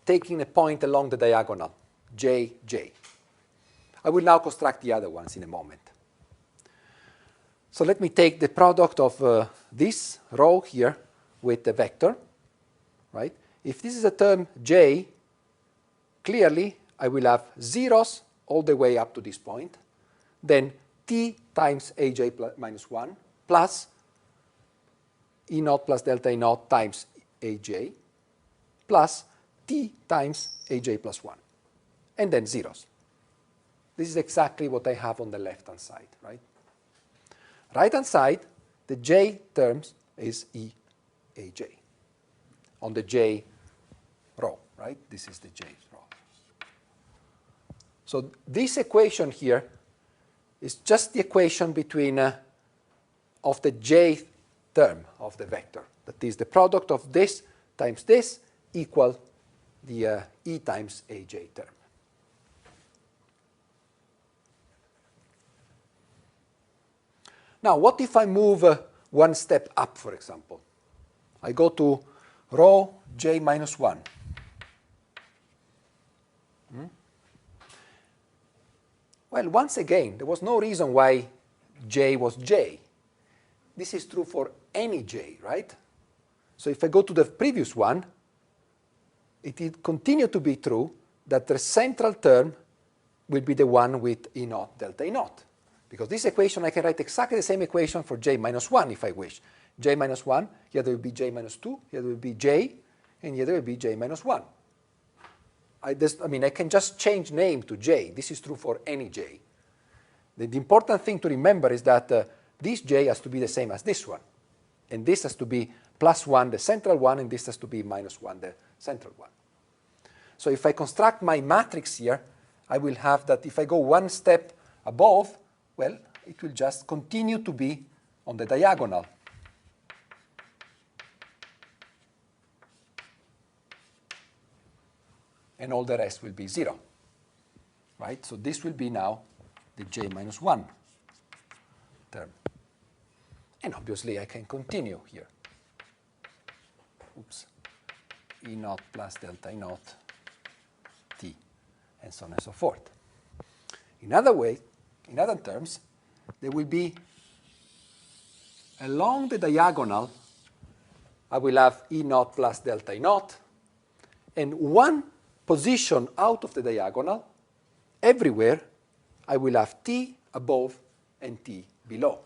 taking a point along the diagonal, J, J. I will now construct the other ones in a moment. So let me take the product of this row here with the vector, right? If this is a term J, clearly I will have zeros all the way up to this point, then T times Aj minus 1 plus E naught plus delta E naught times Aj plus T times Aj plus 1, and then zeros. This is exactly what I have on the left-hand side, right? Right-hand side, the J terms is Eaj on the J row, right? This is the J row. So this equation here is just the equation between of the J term of the vector. That is the product of this times this equal the E times AJ term. Now, what if I move one step up, for example? I go to rho j minus 1. Well, once again, there was no reason why j was j. This is true for any j, right? So if I go to the previous one, it will continue to be true that the central term will be the one with E naught delta E naught. Because this equation, I can write exactly the same equation for j minus 1 if I wish. J minus 1, here there will be j minus 2, here there will be j, and here there will be j minus 1. I can just change name to j. This is true for any j. The important thing to remember is that this j has to be the same as this one. And this has to be plus 1, the central one, and this has to be minus 1, the central one. So if I construct my matrix here, I will have that if I go one step above, well, it will just continue to be on the diagonal. And all the rest will be 0. Right? So this will be now the j minus 1 term. And obviously I can continue here. Oops. E naught plus delta E naught t, and so on and so forth. In other terms, there will be along the diagonal, I will have E naught plus delta E naught, and one position out of the diagonal, everywhere, I will have t above and t below.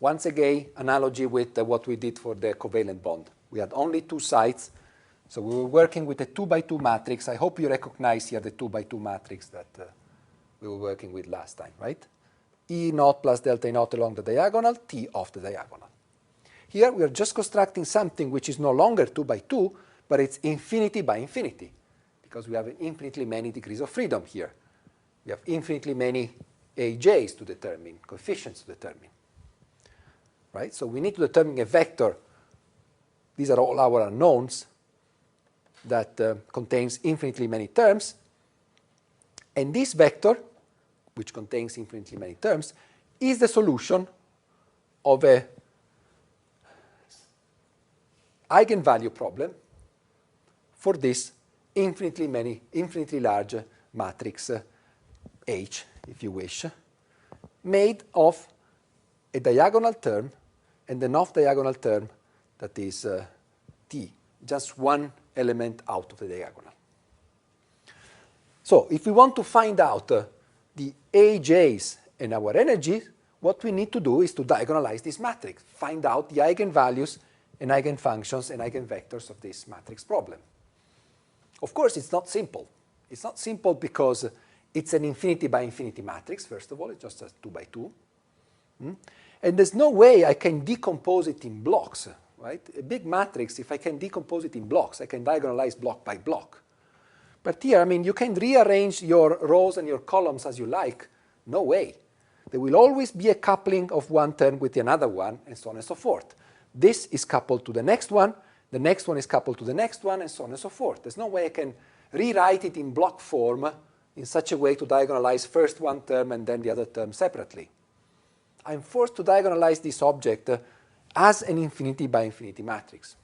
Once again, analogy with what we did for the covalent bond. We had only two sides, so we were working with a 2 by 2 matrix. I hope you recognize here the 2 by 2 matrix that we were working with last time, right? E naught plus delta E naught along the diagonal, t off the diagonal. Here we are just constructing something which is no longer 2 by 2, but it's infinity by infinity, because we have infinitely many degrees of freedom here. We have infinitely many AJs to determine, coefficients to determine. Right? So we need to determine a vector. These are all our unknowns that contains infinitely many terms. And this vector, which contains infinitely many terms, is the solution of a eigenvalue problem for this infinitely large matrix H, if you wish, made of a diagonal term and an off-diagonal term that is t, just one element out of the diagonal. So if we want to find out the AJs and our energies, what we need to do is to diagonalize this matrix, find out the eigenvalues and eigenfunctions and eigenvectors of this matrix problem. Of course, it's not simple. It's not simple because it's an infinity by infinity matrix, first of all. It's just a 2 by 2. And there's no way I can decompose it in blocks, right? A big matrix, if I can decompose it in blocks, I can diagonalize block by block. But here, you can rearrange your rows and your columns as you like. No way. There will always be a coupling of one term with another one, and so on and so forth. This is coupled to the next one is coupled to the next one, and so on and so forth. There's no way I can rewrite it in block form in such a way to diagonalize first one term and then the other term separately. I'm forced to diagonalize this object as an infinity by infinity matrix.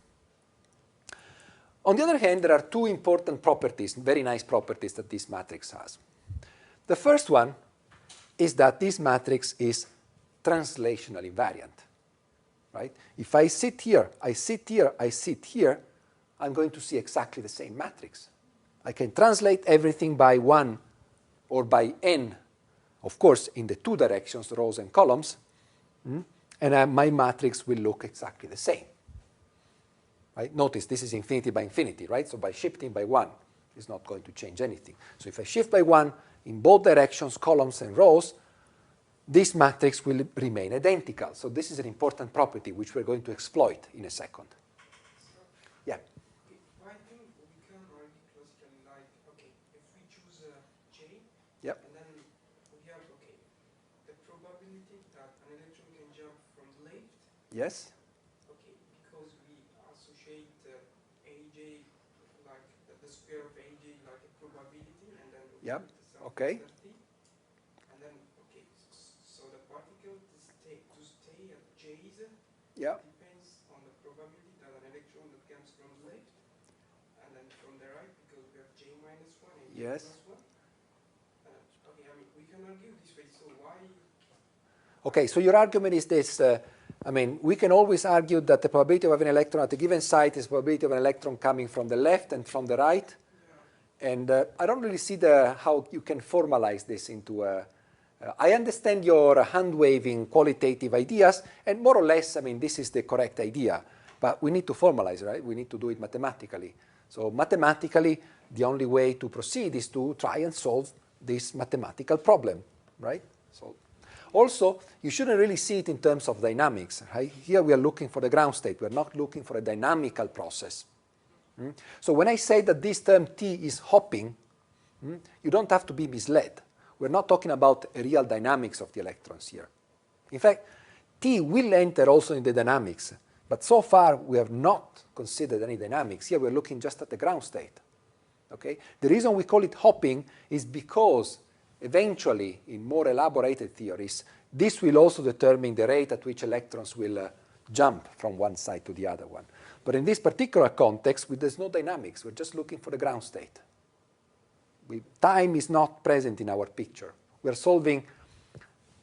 On the other hand, there are two important properties, very nice properties that this matrix has. The first one is that this matrix is translationally invariant. Right? If I sit here, I sit here, I sit here, I'm going to see exactly the same matrix. I can translate everything by 1 or by n, of course, in the two directions, rows and columns, and my matrix will look exactly the same. Right? Notice this is infinity by infinity, right? So by shifting by 1, it's not going to change anything. So if I shift by 1 in both directions, columns and rows, this matrix will remain identical. So this is an important property which we're going to exploit in a second. Yeah? Why don't we can write it probability that an electron can jump from the left? Yes? Okay, because we associate AJ like the square of AJ like a probability, and then we Yep. put something Okay. 30, and then okay, so the particle to stay at J's Yeah. depends on the probability that an electron that comes from the left, and then from the right, because we have J minus 1 and J Yes. plus 1. Okay, I mean, we can argue this way, so why? Okay, so your argument is this. I mean, we can always argue that the probability of an electron at a given site is the probability of an electron coming from the left and from the right. Yeah. And I don't really see how you can formalize this into a... I understand your hand-waving qualitative ideas, and more or less, I mean, this is the correct idea. But we need to formalize, right? We need to do it mathematically. So mathematically, the only way to proceed is to try and solve this mathematical problem, right? So also, you shouldn't really see it in terms of dynamics. Right? Here we are looking for the ground state. We're not looking for a dynamical process. So when I say that this term T is hopping, you don't have to be misled. We're not talking about a real dynamics of the electrons here. In fact, T will enter also in the dynamics, but so far we have not considered any dynamics. Here we're looking just at the ground state. Okay? The reason we call it hopping is because eventually, in more elaborated theories, this will also determine the rate at which electrons will jump from one side to the other one. But in this particular context, there's no dynamics. We're just looking for the ground state. Time is not present in our picture. We're solving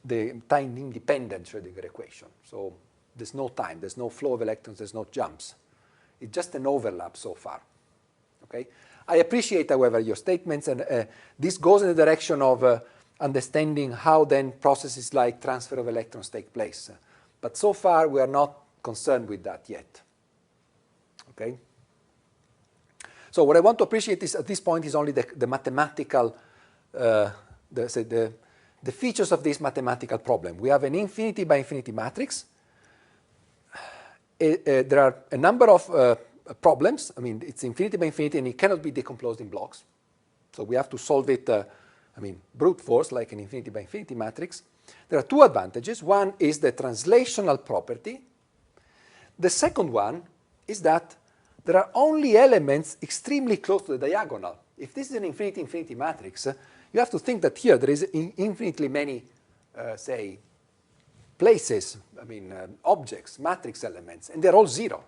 the time-independent Schrödinger equation. So there's no time, there's no flow of electrons, there's no jumps. It's just an overlap so far. Okay? I appreciate, however, your statements, and this goes in the direction of understanding how then processes like transfer of electrons take place. But so far, we are not concerned with that yet. Okay? So what I want to appreciate is, at this point, is only the mathematical, the features of this mathematical problem. We have an infinity by infinity matrix. There are a number of problems. I mean, it's infinity by infinity, and it cannot be decomposed in blocks. So we have to solve it, brute force, like an infinity by infinity matrix. There are two advantages. One is the translational property. The second one is that there are only elements extremely close to the diagonal. If this is an infinity-infinity matrix, you have to think that here there is infinitely many, say, places, objects, matrix elements, and they're all zero.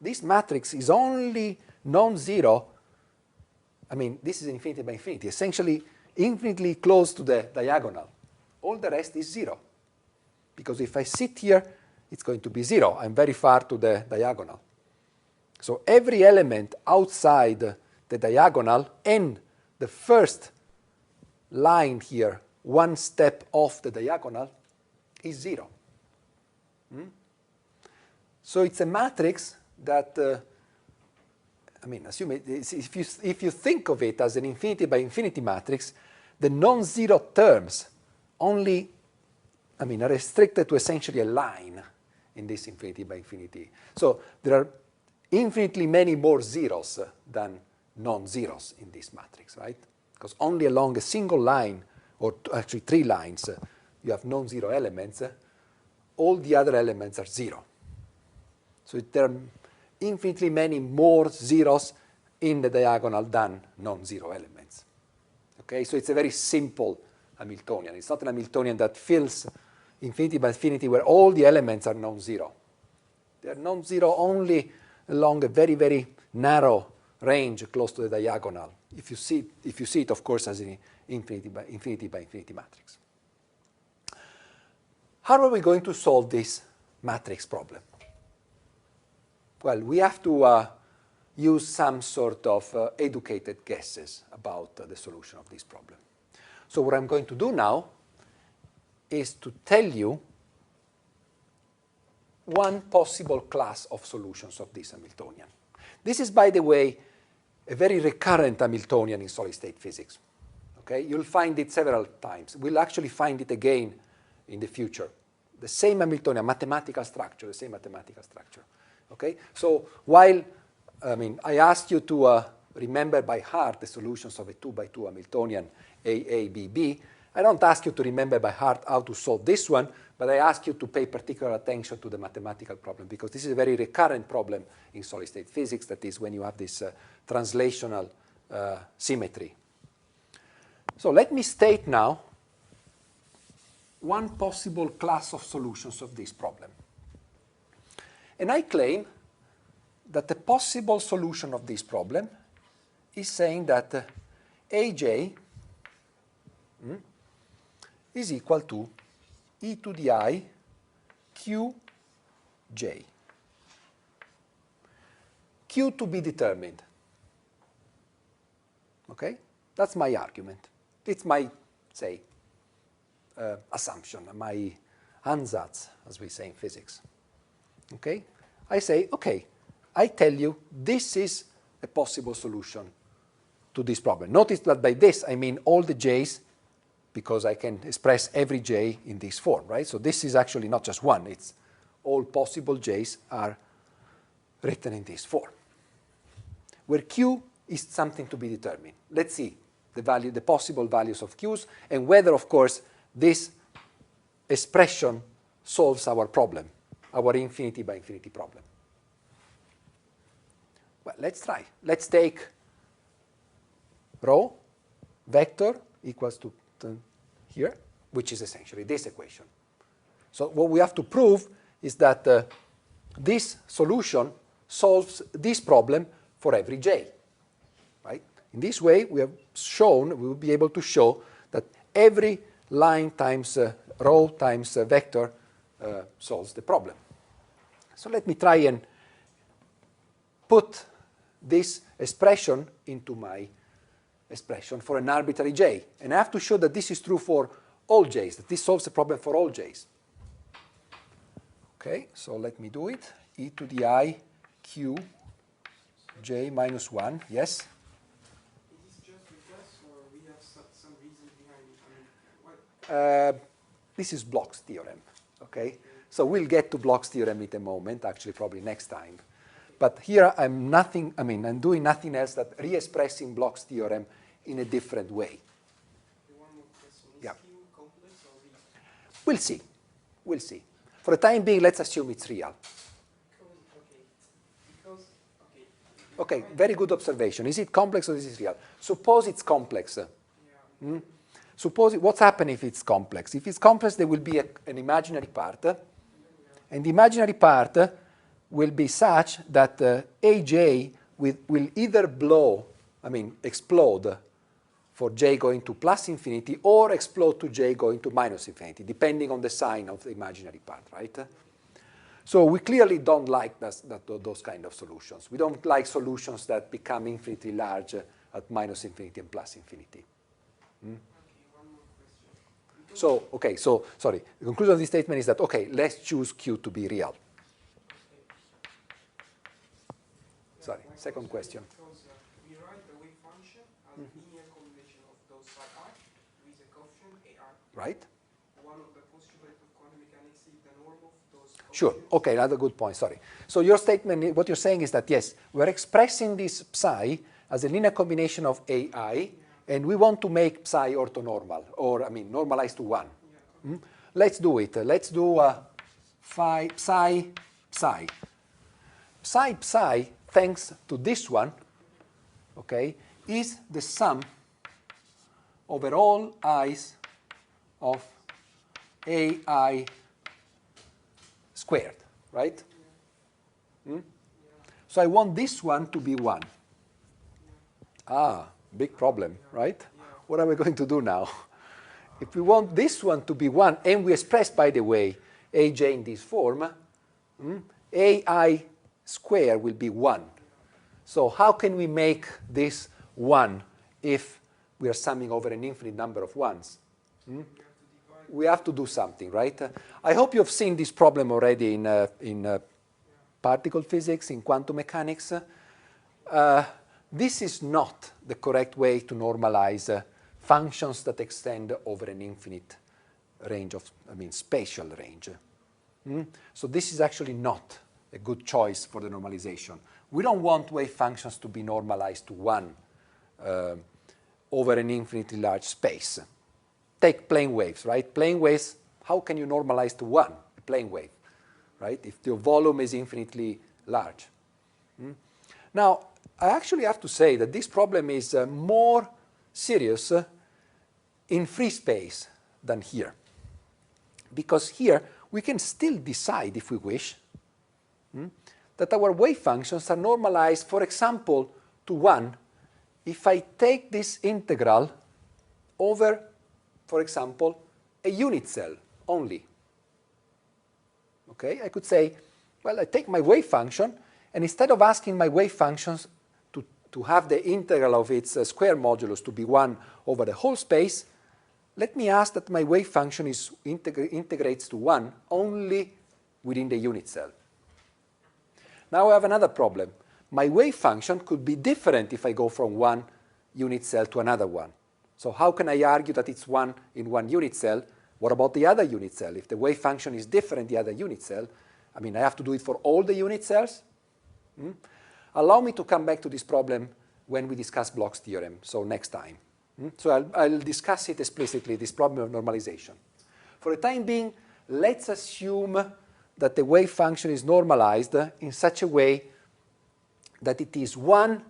This matrix is only non-zero. This is infinity by infinity, essentially infinitely close to the diagonal. All the rest is zero. Because if I sit here, it's going to be zero. I'm very far to the diagonal. So every element outside the diagonal and the first line here, one step off the diagonal, is zero. So it's a matrix that, assume if you think of it as an infinity by infinity matrix, the non-zero terms only, are restricted to essentially a line in this infinity by infinity. So there are infinitely many more zeros than non-zeros in this matrix, right? Because only along a single line, or actually three lines, you have non-zero elements. All the other elements are zero. So there are infinitely many more zeros in the diagonal than non-zero elements. Okay, so it's a very simple Hamiltonian. It's not an Hamiltonian that fills infinity by infinity where all the elements are non-zero. They are non-zero only along a very, very narrow range close to the diagonal. If you see it, of course, as an infinity by infinity matrix. How are we going to solve this matrix problem? Well, we have to use some sort of educated guesses about the solution of this problem. So what I'm going to do now is to tell you one possible class of solutions of this Hamiltonian. This is, by the way, a very recurrent Hamiltonian in solid-state physics. Okay? You'll find it several times. We'll actually find it again in the future. The same Hamiltonian, mathematical structure, the same mathematical structure. Okay? So while I asked you to remember by heart the solutions of a 2 by 2 Hamiltonian A, B, B, I don't ask you to remember by heart how to solve this one, but I ask you to pay particular attention to the mathematical problem, because this is a very recurrent problem in solid-state physics, that is when you have this translational symmetry. So let me state now one possible class of solutions of this problem. And I claim that the possible solution of this problem is saying that Aj is equal to e to the I qj. Q to be determined. Okay? That's my argument. It's my, say, assumption, my Ansatz, as we say in physics. Okay? I say, okay, I tell you this is a possible solution to this problem. Notice that by this I mean all the j's, because I can express every j in this form, right? So this is actually not just one, it's all possible j's are written in this form, where q is something to be determined. Let's see the possible values of q's, and whether, of course, this expression solves our problem, our infinity by infinity problem. Well, let's try. Let's take rho vector equals to here, which is essentially this equation. So what we have to prove is that this solution solves this problem for every j. Right? In this way, we will be able to show that every line times rho times vector solves the problem. So let me try and put this expression into my expression for an arbitrary j. And I have to show that this is true for all j's, that this solves the problem for all j's. Okay, so let me do it. E to the I q j minus 1, yes? Is this just a guess, or we have some reason behind it? I mean, what? This is Bloch's theorem, okay? So we'll get to Bloch's theorem in a moment, actually probably next time. But here I'm doing nothing else than re-expressing Bloch's theorem in a different way. One more question. Is Yeah. Q complex or real? We'll see. We'll see. For the time being, let's assume it's real. Okay, very good observation. Is it complex or is it real? Suppose it's complex. Yeah. Suppose what's happened if it's complex? If it's complex, there will be an imaginary part, and the imaginary part will be such that Aj will either explode for j going to plus infinity, or explode to j going to minus infinity, depending on the sign of the imaginary part, right? So we clearly don't like those kind of solutions. We don't like solutions that become infinitely large at minus infinity and plus infinity. Okay, one more question. Sorry. The conclusion of this statement is that, okay, let's choose Q to be real. Sorry, second question. Because we write the wave function as a linear combination of those psi I with a coefficient AI. Right? One of the postulates of quantum mechanics is the norm of those coefficients. Sure. Okay, another good point. Sorry. So your statement, what you're saying is that, yes, we're expressing this psi as a linear combination of AI, and we want to make psi orthonormal, or, normalized to 1. Yeah. Let's do it. Let's do psi, psi. Psi, psi, thanks to this one, okay, is the sum over all i's of AI squared, right? So I want this one to be 1. Big problem, right? What are we going to do now? If we want this one to be 1, and we express, by the way, Aj in this form, AI square will be 1. So how can we make this 1 if we are summing over an infinite number of 1s? We have to do something, right? I hope you have seen this problem already in particle physics, in quantum mechanics. This is not the correct way to normalize functions that extend over an infinite range of, spatial range. So this is actually not a good choice for the normalization. We don't want wave functions to be normalized to 1 over an infinitely large space. take plane waves, right? Plane waves, how can you normalize to 1, a plane wave, right? If the volume is infinitely large. Now, I actually have to say that this problem is more serious in free space than here. Because here, we can still decide, if we wish, that our wave functions are normalized, for example, to 1 if I take this integral over, for example, a unit cell only. Okay, I could say, well, I take my wave function, and instead of asking my wave functions to have the integral of its square modulus to be 1 over the whole space, let me ask that my wave function is integrates to 1 only within the unit cell. Now I have another problem. My wave function could be different if I go from one unit cell to another one. So how can I argue that it's 1 in one unit cell? What about the other unit cell? If the wave function is different the other unit cell, I mean, I have to do it for all the unit cells? Allow me to come back to this problem when we discuss Bloch's theorem, so next time. So I'll discuss it explicitly, this problem of normalization. For the time being, let's assume that the wave function is normalized in such a way that it is 1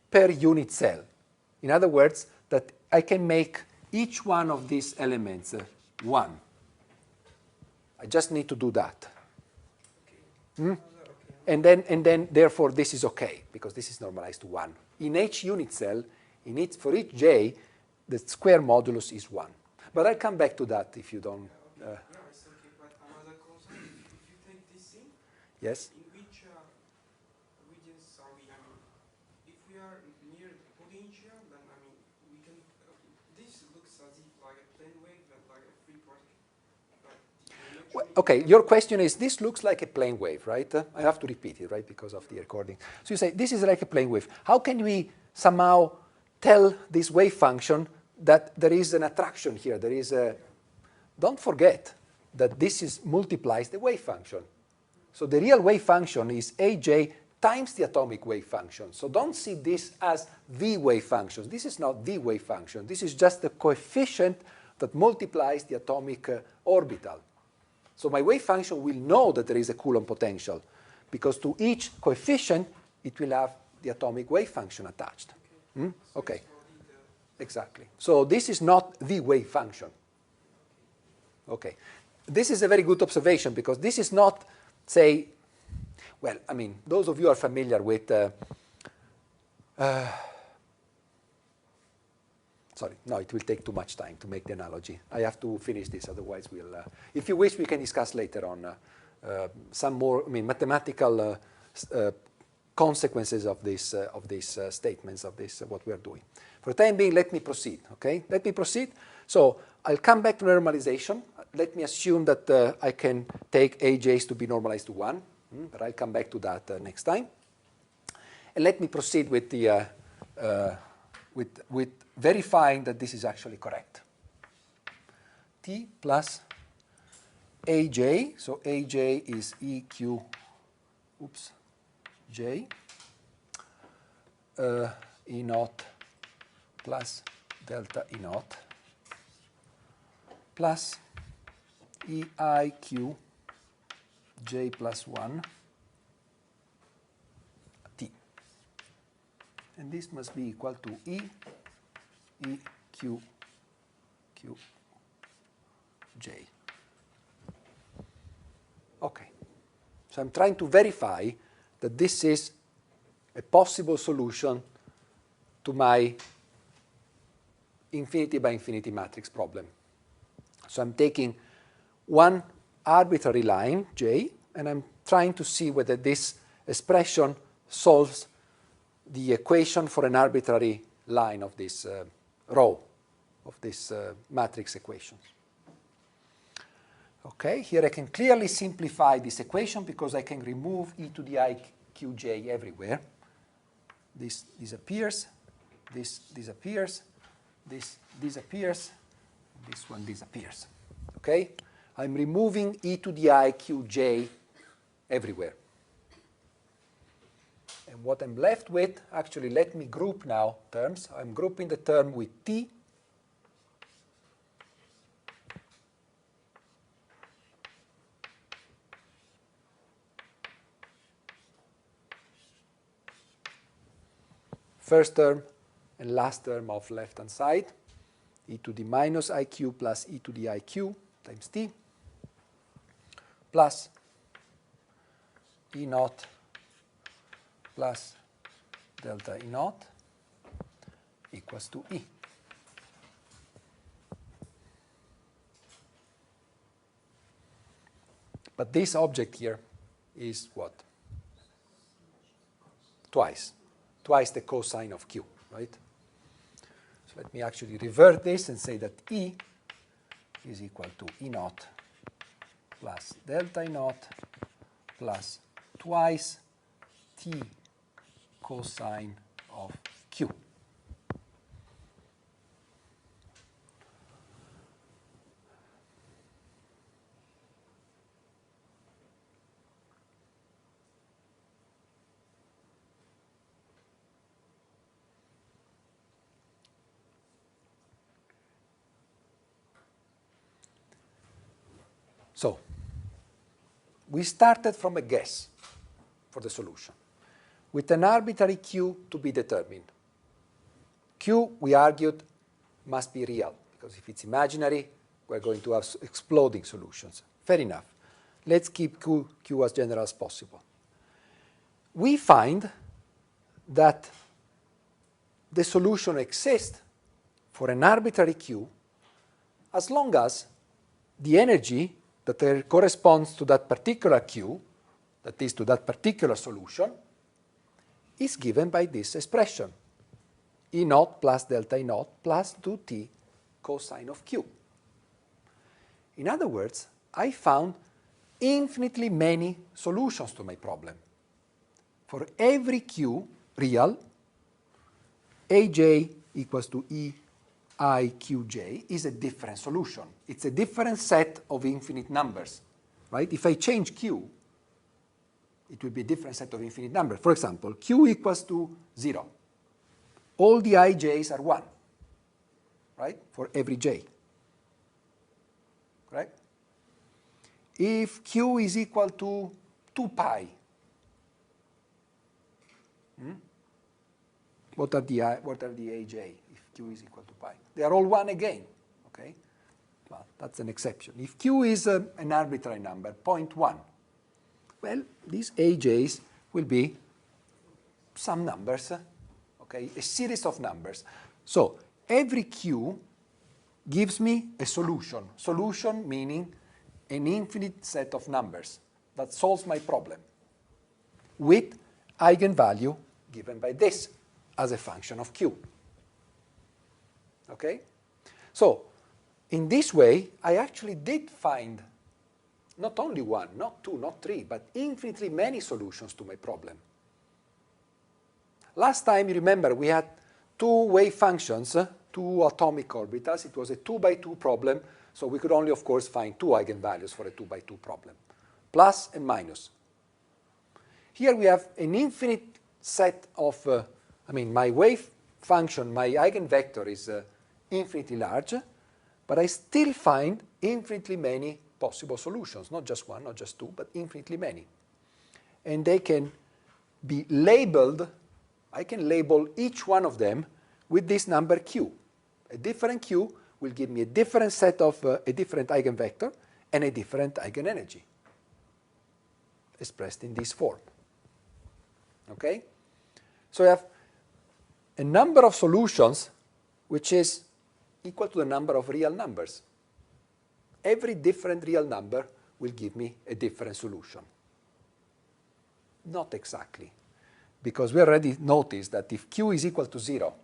per unit cell. In other words, that I can make each one of these elements 1. I just need to do that. And then, therefore, this is OK, because this is normalized to 1. In each unit cell, for each j, the square modulus is 1. But I'll come back to that if you don't. Yeah, it's okay. But another concern, if you take this thing, Yes? in which regions are we? I mean, if we are near the potential, then I mean, we can. This looks as if like a plane wave, but like a free particle. Well, OK, your question is, this looks like a plane wave, right? I have to repeat it, right, because of the recording. So you say, this is like a plane wave. How can we somehow tell this wave function that there is an attraction here? There is a... Don't forget that this multiplies the wave function. So the real wave function is aj times the atomic wave function. So don't see this as the wave function. This is not the wave function. This is just the coefficient that multiplies the atomic orbital. So my wave function will know that there is a Coulomb potential, because to each coefficient, it will have the atomic wave function attached. OK. Exactly. So this is not the wave function. OK. This is a very good observation, because this is not, say, well, I mean, those of you are familiar with, sorry, no, it will take too much time to make the analogy. I have to finish this, otherwise we'll, if you wish, we can discuss later on some more, I mean, mathematical consequences of these statements, of this, what we are doing. For the time being, let me proceed, OK? Let me proceed. So I'll come back to normalization. Let me assume that I can take AJs to be normalized to 1, but I'll come back to that next time. And let me proceed with the with verifying that this is actually correct. T plus AJ, so AJ is EQ, J, E naught plus delta E naught plus EIQ J plus 1 T. And this must be equal to EQ Q J. OK. So I'm trying to verify that this is a possible solution to my infinity by infinity matrix problem. So I'm taking one arbitrary line, J, and I'm trying to see whether this expression solves the equation for an arbitrary line of this row, of this matrix equations. OK, here I can clearly simplify this equation because I can remove e to the I qj everywhere. This disappears, this disappears, this disappears, this one disappears. OK? I'm removing e to the I qj everywhere. And what I'm left with, actually, let me group now terms. I'm grouping the term with t first term and last term of left-hand side, e to the minus iq plus e to the iq times t, plus e naught plus delta e naught equals to e. But this object here is what? Twice the cosine of q, right? So let me actually revert this and say that E is equal to E naught plus delta E naught plus twice t cosine of q. So we started from a guess for the solution with an arbitrary q to be determined. Q, we argued, must be real, because if it's imaginary, we're going to have exploding solutions. Fair enough. Let's keep Q as general as possible. We find that the solution exists for an arbitrary Q as long as the energy that corresponds to that particular Q, that is to that particular solution, is given by this expression, E naught plus delta E naught plus 2t cosine of Q. In other words, I found infinitely many solutions to my problem. For every Q real, Aj equals to Eiqj is a different solution. It's a different set of infinite numbers, right? If I change Q, it will be a different set of infinite numbers. For example, Q equals to 0. All the ij's are 1, right, for every j, right? If Q is equal to 2 pi, what are the aj if Q is equal to pi? They are all 1 again, okay? Well, that's an exception. If Q is an arbitrary number, 0.1, well, these aj's will be some numbers, okay, a series of numbers. So every Q gives me a solution. Solution meaning an infinite set of numbers that solves my problem with eigenvalue given by this as a function of Q. Okay? So in this way, I actually did find not only 1, not 2, not 3, but infinitely many solutions to my problem. Last time, you remember, we had 2 wave functions, 2 atomic orbitals. It was a 2 by 2 problem, so we could only, of course, find 2 eigenvalues for a 2 by 2 problem, plus and minus. Here we have an infinite set of, my wave function, my eigenvector is infinitely large, but I still find infinitely many possible solutions, not just 1, not just 2, but infinitely many. And they can be labeled. I can label each one of them with this number Q. A different Q will give me a different set of, a different eigenvector and a different eigenenergy, expressed in this form. Okay? So I have a number of solutions which is equal to the number of real numbers. Every different real number will give me a different solution. Not exactly, because we already noticed that if Q is equal to 0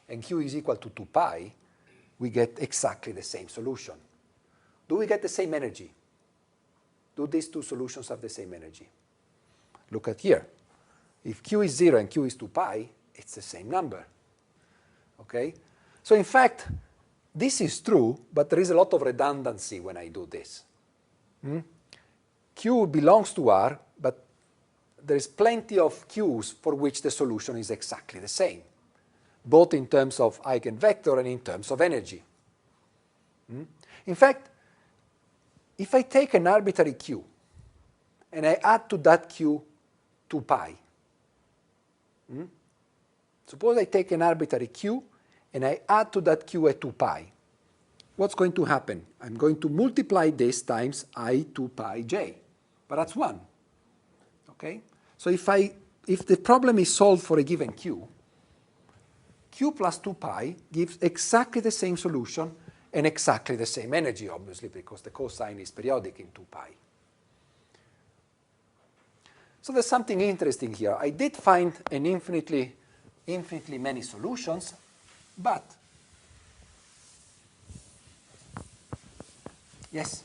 and Q is equal to 2 pi, we get exactly the same solution. Do we get the same energy? Do these 2 solutions have the same energy? Look at here. If Q is 0 and Q is 2 pi, it's the same number. Okay? So in fact, this is true, but there is a lot of redundancy when I do this. Q belongs to R, but there is plenty of Q's for which the solution is exactly the same, both in terms of eigenvector and in terms of energy. In fact, if I take an arbitrary Q and I add to that Q 2 pi, Suppose I take an arbitrary q and I add to that q a 2 pi. What's going to happen? I'm going to multiply this times I 2 pi j, but that's 1. Okay? So if the problem is solved for a given q, q plus 2 pi gives exactly the same solution and exactly the same energy, obviously, because the cosine is periodic in 2 pi. So there's something interesting here. I did find an infinitely many solutions, but yes?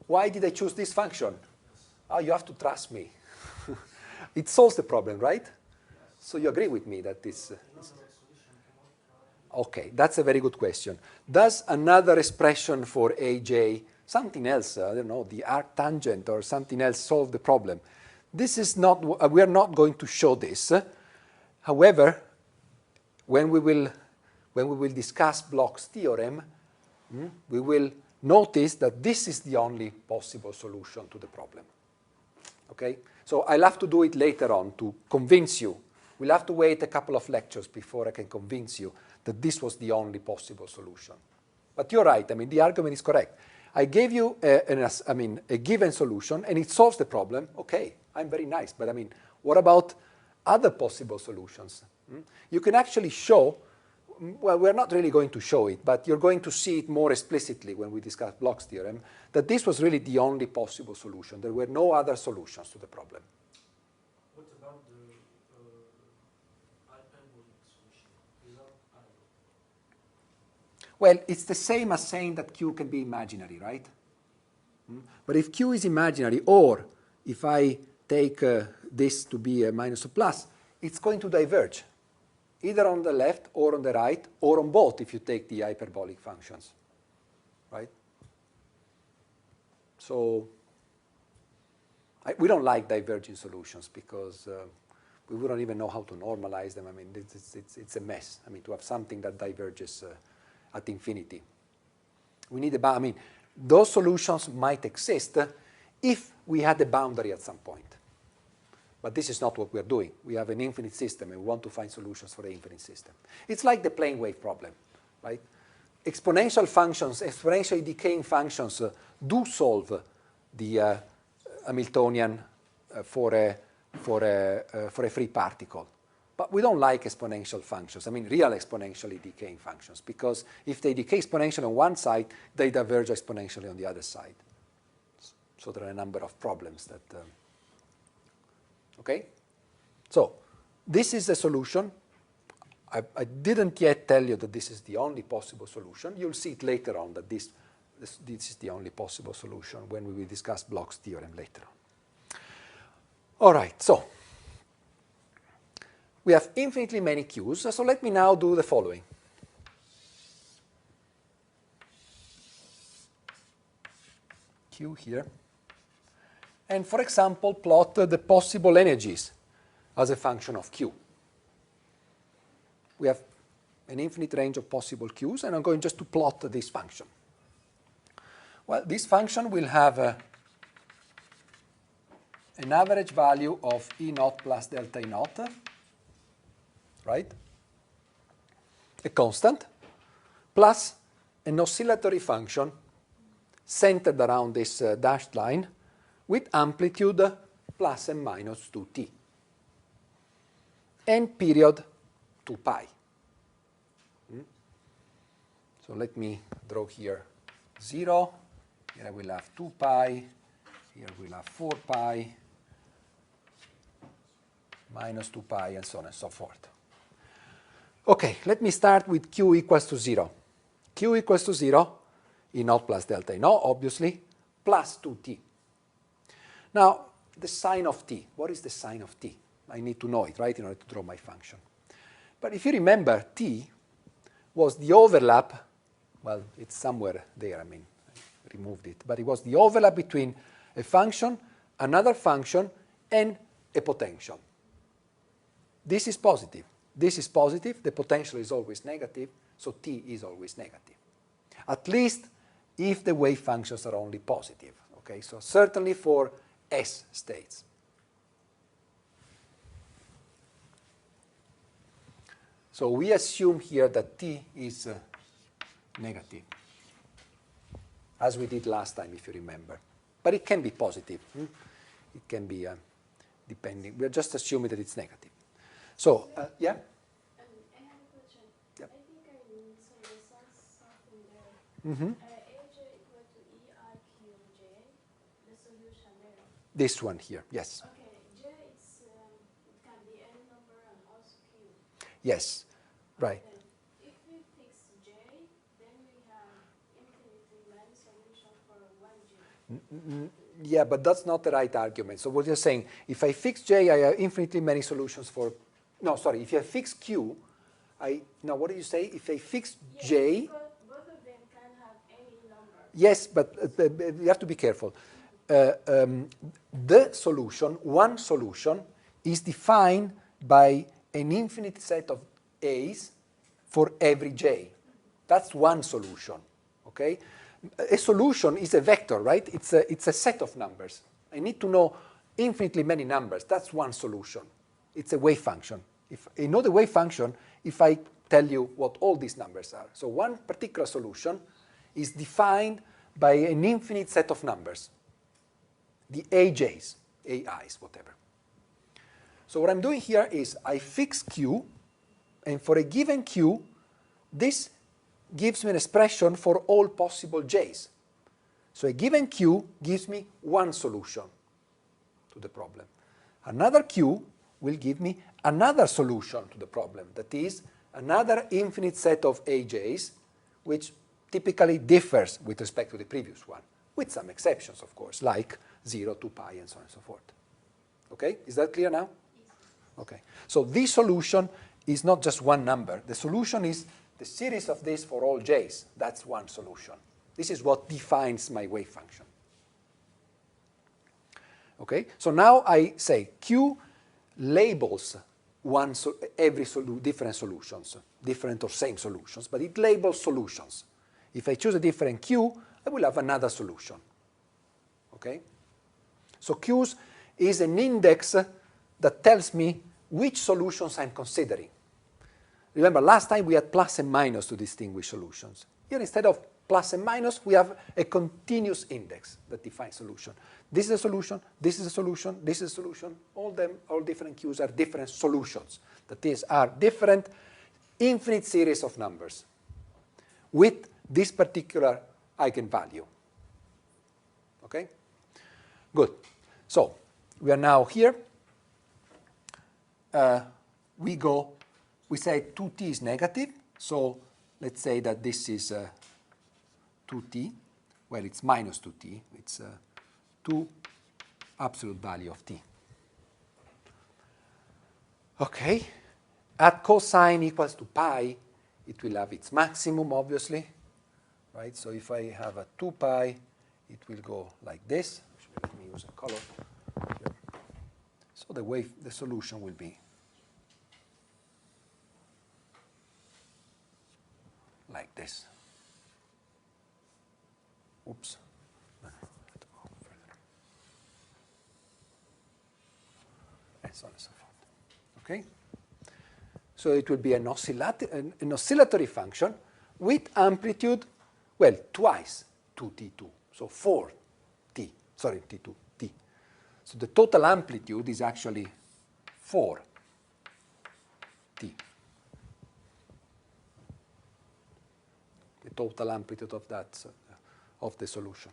Why did I choose this function? Oh, you have to trust me. It solves the problem, right? So you agree with me that this... Okay, that's a very good question. Does another expression for AJ, something else, I don't know, the arctangent or something else, solve the problem? This is not, we are not going to show this. However, when we will discuss Bloch's theorem, we will notice that this is the only possible solution to the problem. Okay? So I'll have to do it later on to convince you. We'll have to wait a couple of lectures before I can convince you that this was the only possible solution. But you're right. I mean, the argument is correct. I gave you a given solution, and it solves the problem. Okay, I'm very nice. But I mean, what about other possible solutions? You can actually show, well, we're not really going to show it, but you're going to see it more explicitly when we discuss Bloch's theorem, that this was really the only possible solution. There were no other solutions to the problem. What about the hyperbolic solution without angle? Well, it's the same as saying that Q can be imaginary, right? But if Q is imaginary, or if I take this to be a minus or plus, it's going to diverge, either on the left or on the right, or on both if you take the hyperbolic functions, right? So we don't like diverging solutions because we wouldn't even know how to normalize them. I mean, it's a mess. I mean, to have something that diverges at infinity. We need I mean, those solutions might exist if we had a boundary at some point. But this is not what we're doing. We have an infinite system, and we want to find solutions for the infinite system. It's like the plane wave problem, right? Exponential functions, exponentially decaying functions do solve the Hamiltonian for a free particle. But we don't like exponential functions, I mean real exponentially decaying functions, because if they decay exponentially on one side, they diverge exponentially on the other side. So there are a number of problems that... Okay? So this is the solution. I didn't yet tell you that this is the only possible solution. You'll see it later on that this is the only possible solution when we will discuss Bloch's theorem later on. All right, so we have infinitely many Qs. So let me now do the following. Q here. And for example, plot the possible energies as a function of Q. We have an infinite range of possible Qs, and I'm going just to plot this function. Well, this function will have an average value of E naught plus delta E naught, right? A constant, plus an oscillatory function centered around this dashed line with amplitude plus and minus 2t, and period 2 pi. So let me draw here 0. Here I will have 2 pi. Here we'll have 4 pi, minus 2 pi, and so on and so forth. Okay, let me start with q equals to 0. Q equals to 0, E naught plus delta E naught, obviously, plus 2t. Now, the sign of t. What is the sign of t? I need to know it, right, in order to draw my function. But if you remember, t was the overlap. Well, it's somewhere there. I mean, I removed it. But it was the overlap between a function, another function, and a potential. This is positive. This is positive. The potential is always negative, so t is always negative. At least if the wave functions are only positive. Okay, so certainly for S states. So we assume here that T is negative, as we did last time, if you remember. But it can be positive. It can be depending. We're just assuming that it's negative. So, yeah? I have a question. Yep. I think I saw something there. Mm-hmm. AJ equal to EIQJ, the solution there. This one here, yes. Okay, J it's, it can be any number and also Q. Yes, right. Then if we fix J, then we have infinitely many solutions for one J. Yeah, but that's not the right argument. So what you're saying, if I fix J, I have infinitely many solutions for... No, sorry, if I fix Q, No, what do you say? If I fix Yes, J... both of them can have any number. Yes, but you have to be careful. The solution, one solution, is defined by an infinite set of A's for every J. That's one solution, okay? A solution is a vector, right? It's a set of numbers. I need to know infinitely many numbers. That's one solution. It's a wave function. If I know the wave function, if I tell you what all these numbers are. So one particular solution is defined by an infinite set of numbers, the AJs, AIs, whatever. So what I'm doing here is I fix Q, and for a given Q, this gives me an expression for all possible J's. So a given Q gives me one solution to the problem. Another Q will give me another solution to the problem, that is, another infinite set of AJs, which typically differs with respect to the previous one, with some exceptions, of course, like 0, 2 pi, and so on and so forth. Okay? Is that clear now? Okay. So this solution is not just one number. The solution is the series of this for all J's. That's one solution. This is what defines my wave function. Okay? So now I say Q labels different solutions, different or same solutions, but it labels solutions. If I choose a different Q, I will have another solution. Okay? So Q is an index that tells me which solutions I'm considering. Remember, last time we had plus and minus to distinguish solutions. Here, instead of plus and minus, we have a continuous index that defines solution. This is a solution, this is a solution, this is a solution. All different Qs are different solutions. That is, are different infinite series of numbers with this particular eigenvalue. Okay? Good. So, we are now here. We say 2t is negative, so let's say that this is 2t. Well, it's minus 2t. It's 2 absolute value of t. Okay. At cosine equals to pi, it will have its maximum, obviously. Right? So if I have a 2 pi, it will go like this. Let me use a color here. So the solution will be like this. Oops. And so on and so forth. Okay? So it will be an oscillatory function with amplitude, well, twice 2t2, so 4t, sorry, t2, t. So the total amplitude is actually 4t. The total amplitude of that, of the solution.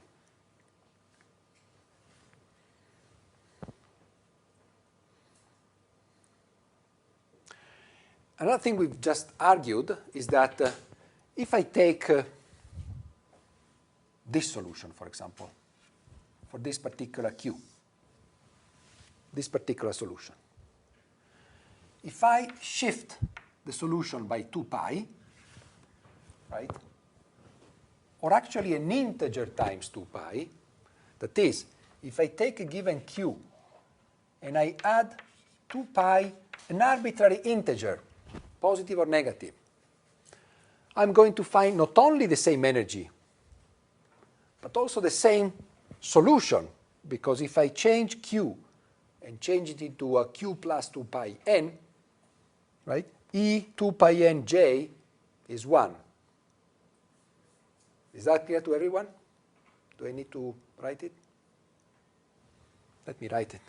Another thing we've just argued is that if I take this solution, for example, for this particular Q, this particular solution, if I shift the solution by 2 pi, right, or actually an integer times 2 pi, that is, if I take a given Q and I add 2 pi, an arbitrary integer, positive or negative, I'm going to find not only the same energy, but also the same solution because if I change Q and change it into a Q plus 2 pi n, right, E 2 pi n j is 1. Is that clear to everyone? Do I need to write it? Let me write it.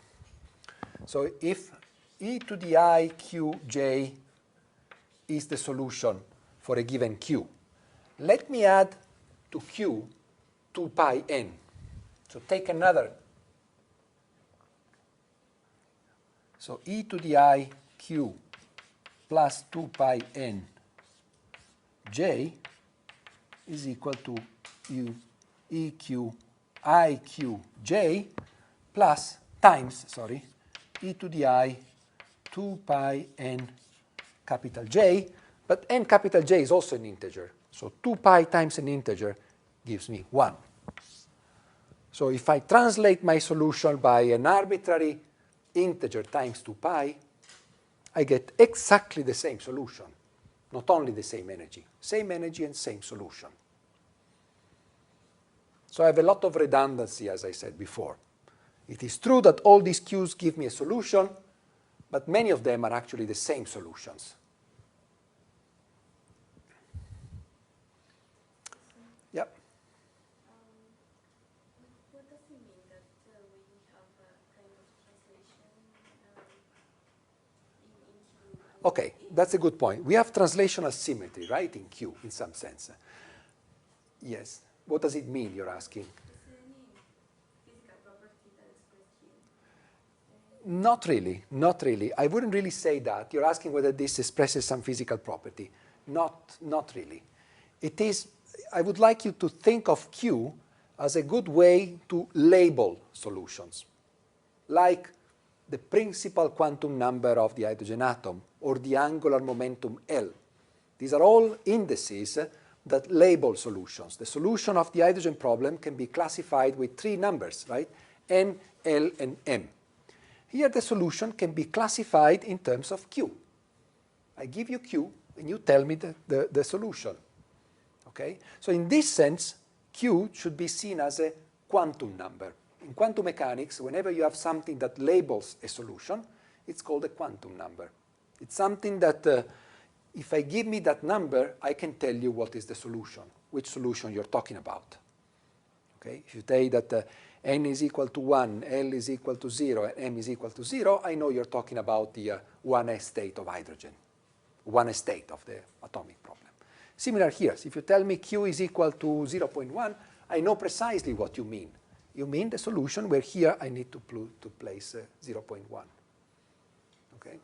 So if e to the I q j is the solution for a given q, let me add to q 2 pi n. So take another. So e to the I q plus 2 pi n j is equal to u eq iq j plus times, sorry, e to the I 2 pi n capital J, but n capital J is also an integer. So 2 pi times an integer gives me 1. So if I translate my solution by an arbitrary integer times 2 pi, I get exactly the same solution, not only the same energy and same solution. So I have a lot of redundancy, as I said before. It is true that all these Q's give me a solution, but many of them are actually the same solutions. Yeah. What does it mean that we have a kind of translation in Q? Okay, that's a good point. We have translational symmetry, right, in Q, in some sense. Yes. What does it mean, you're asking? Is there any physical property that expresses Q? Not really, not really. I wouldn't really say that. You're asking whether this expresses some physical property. Not really. It is, I would like you to think of Q as a good way to label solutions, like the principal quantum number of the hydrogen atom or the angular momentum L. These are all indices that label solutions. The solution of the hydrogen problem can be classified with 3 numbers, right? N, L, and M. Here the solution can be classified in terms of Q. I give you Q, and you tell me the solution. Okay? So in this sense, Q should be seen as a quantum number. In quantum mechanics, whenever you have something that labels a solution, it's called a quantum number. It's something that if I give me that number, I can tell you what is the solution, which solution you're talking about. Okay? If you say that n is equal to 1, L is equal to 0, and M is equal to 0, I know you're talking about the 1s state of hydrogen, 1s state of the atomic problem. Similar here. If you tell me Q is equal to 0.1, I know precisely what you mean. You mean the solution where here I need to place 0.1. Okay?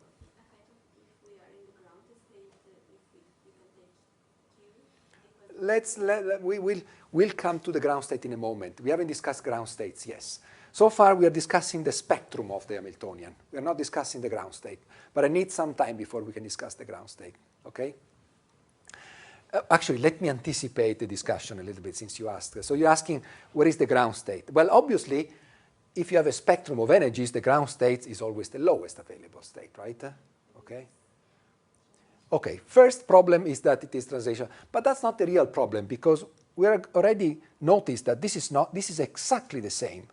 We'll come to the ground state in a moment. We haven't discussed ground states, yes. So far we are discussing the spectrum of the Hamiltonian. We are not discussing the ground state. But I need some time before we can discuss the ground state. Okay? Actually, let me anticipate the discussion a little bit since you asked. So you're asking, where is the ground state? Well, obviously, if you have a spectrum of energies, the ground state is always the lowest available state, right? Okay? Okay, first problem is that it is translation. But that's not the real problem, because we already noticed that this is exactly the same.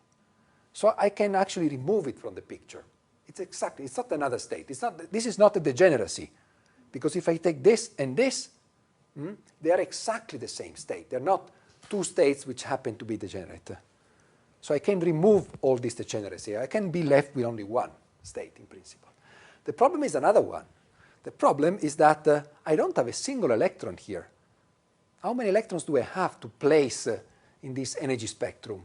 So I can actually remove it from the picture. It's not another state. This is not a degeneracy. Because if I take this and this, they are exactly the same state. They're not 2 states which happen to be degenerate. So I can remove all this degeneracy. I can be left with only 1 state in principle. The problem is another one. The problem is that I don't have a single electron here. How many electrons do I have to place in this energy spectrum?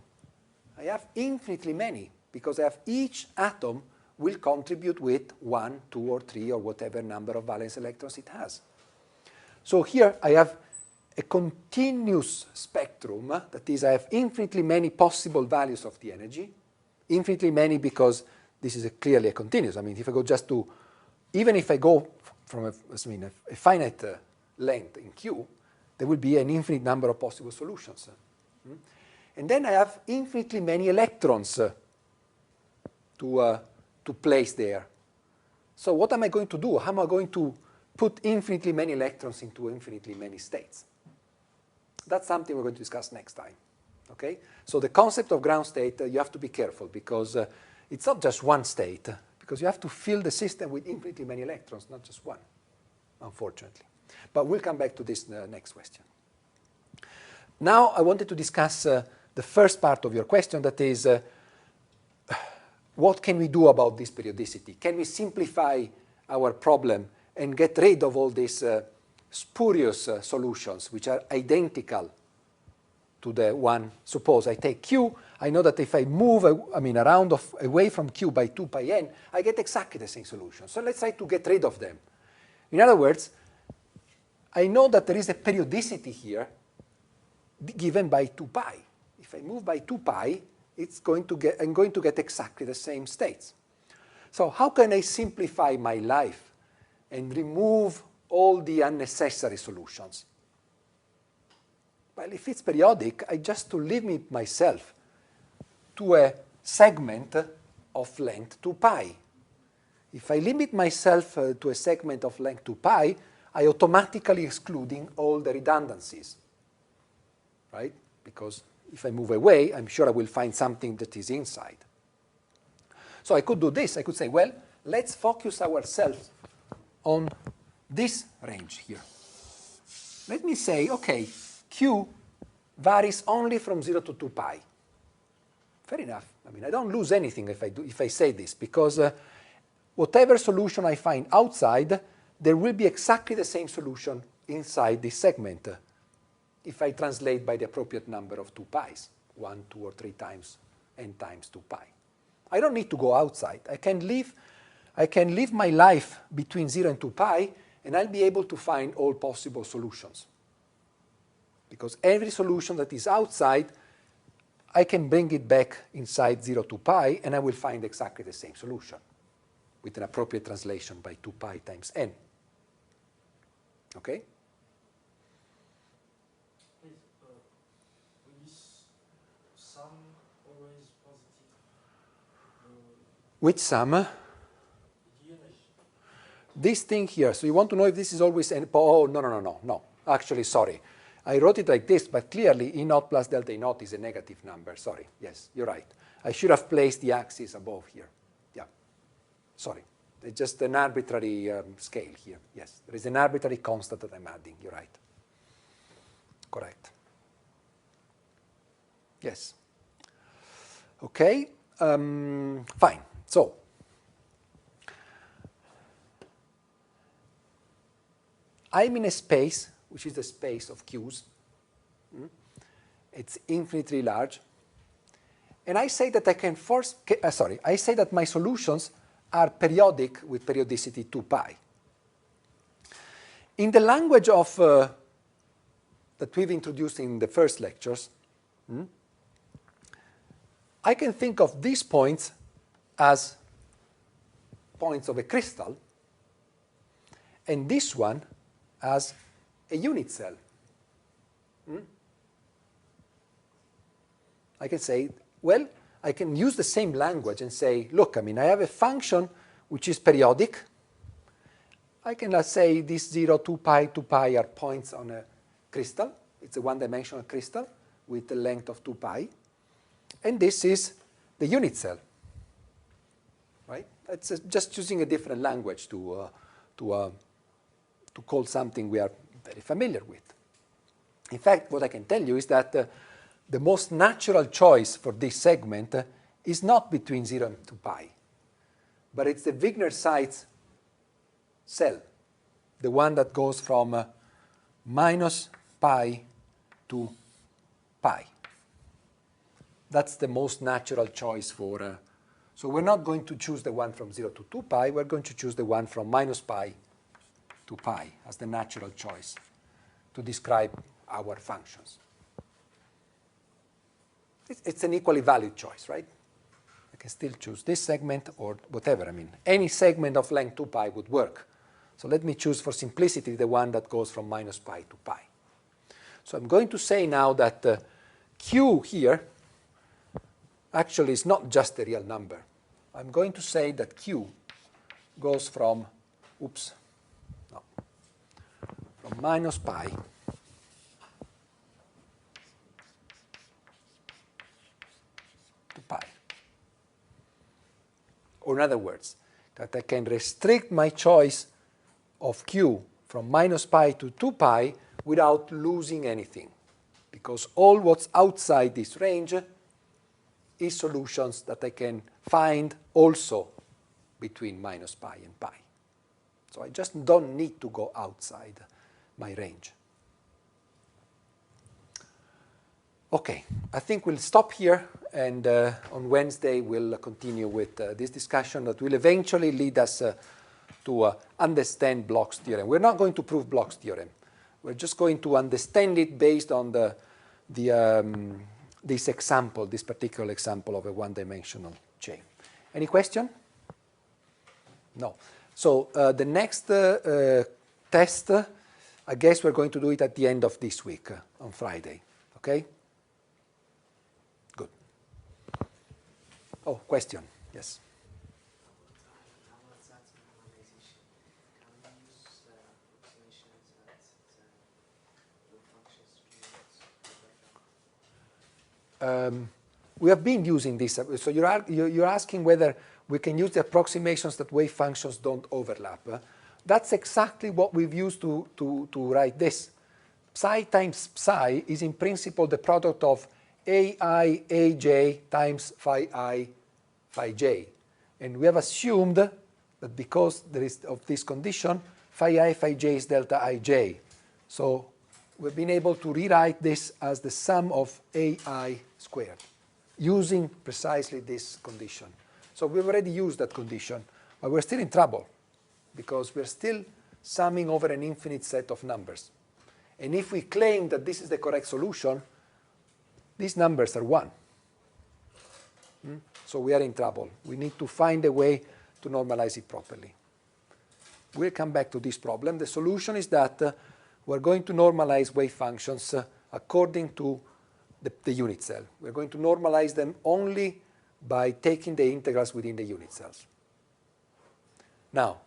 I have infinitely many, because I have each atom will contribute with 1, 2, or 3, or whatever number of valence electrons it has. So here I have a continuous spectrum, that is, I have infinitely many possible values of the energy, infinitely many because this is clearly a continuous. I mean, if I go just to, even if I go from a finite length in Q, there will be an infinite number of possible solutions. And then I have infinitely many electrons to place there. So what am I going to do? How am I going to put infinitely many electrons into infinitely many states? That's something we're going to discuss next time. Okay? So the concept of ground state, you have to be careful because it's not just one state, because you have to fill the system with infinitely many electrons, not just one, unfortunately. But we'll come back to this next question. Now I wanted to discuss the first part of your question, that is, what can we do about this periodicity? Can we simplify our problem and get rid of all these spurious solutions which are identical to the one? Suppose I take Q, I know that if I move around away from Q by 2 pi n, I get exactly the same solution. So let's try to get rid of them. In other words, I know that there is a periodicity here given by 2 pi. If I move by 2 pi, I'm going to get exactly the same states. So how can I simplify my life and remove all the unnecessary solutions? Well, if it's periodic, I just to limit myself to a segment of length 2 pi. If I limit myself to a segment of length 2 pi, I automatically excluding all the redundancies, right? Because if I move away, I'm sure I will find something that is inside. So I could do this. I could say, well, let's focus ourselves on this range here. Let me say, okay, Q varies only from 0 to 2 pi. Fair enough. I don't lose anything if I say this, because whatever solution I find outside, there will be exactly the same solution inside this segment if I translate by the appropriate number of 2 pi's, 1, 2, or 3 times n times 2 pi. I don't need to go outside. I can live my life between 0 and 2 pi, and I'll be able to find all possible solutions. Because every solution that is outside, I can bring it back inside 0 to pi, and I will find exactly the same solution with an appropriate translation by 2 pi times n. Okay? Please, will this sum always positive? Which sum? The unit. This thing here. So you want to know if this is always n? Oh, no. Actually, sorry. I wrote it like this, but clearly E naught plus delta E naught is a negative number. Sorry. Yes, you're right. I should have placed the axis above here. Yeah. Sorry. It's just an arbitrary scale here. Yes, there is an arbitrary constant that I'm adding. You're right. Correct. Yes. Okay. Fine. So I'm in a space which is the space of Q's. It's infinitely large. And I say that I say that my solutions are periodic with periodicity 2 pi. In the language of that we've introduced in the first lectures, I can think of these points as points of a crystal, and this one as a unit cell. I can say, well, I can use the same language and say, look, I have a function which is periodic. I can, let's say, this 0, 2 pi are points on a crystal. It's a one-dimensional crystal with the length of 2 pi. And this is the unit cell, right? It's just using a different language to call something we are very familiar with. In fact, what I can tell you is that the most natural choice for this segment is not between 0 and 2 pi, but it's the Wigner-Seitz cell, the one that goes from minus pi to pi. That's the most natural choice for... so we're not going to choose the one from 0 to 2 pi, we're going to choose the one from minus pi to pi as the natural choice to describe our functions. It's an equally valid choice, right? I can still choose this segment or whatever. Any segment of length 2 pi would work. So let me choose for simplicity the one that goes from minus pi to pi. So I'm going to say now that Q here actually is not just a real number. I'm going to say that Q goes from minus pi in other words, that I can restrict my choice of q from minus pi to 2 pi without losing anything, because all what's outside this range is solutions that I can find also between minus pi and pi. So I just don't need to go outside my range. Okay, I think we'll stop here, and on Wednesday we'll continue with this discussion that will eventually lead us to understand Bloch's theorem. We're not going to prove Bloch's theorem. We're just going to understand it based on this example, this particular example of a one-dimensional chain. Any question? No. So the next test, I guess we're going to do it at the end of this week, on Friday. Okay? Good. Oh, question. Yes. We have been using this. So you're asking whether we can use the approximations that wave functions don't overlap. That's exactly what we've used to write this. Psi times psi is in principle the product of ai, aj times phi I, phi j. And we have assumed that because there is of this condition, phi I, phi j is delta ij. So we've been able to rewrite this as the sum of ai squared, using precisely this condition. So we've already used that condition, but we're still in trouble, because we're still summing over an infinite set of numbers. And if we claim that this is the correct solution, these numbers are 1. So we are in trouble. We need to find a way to normalize it properly. We'll come back to this problem. The solution is that we're going to normalize wave functions according to the unit cell. We're going to normalize them only by taking the integrals within the unit cells. Now,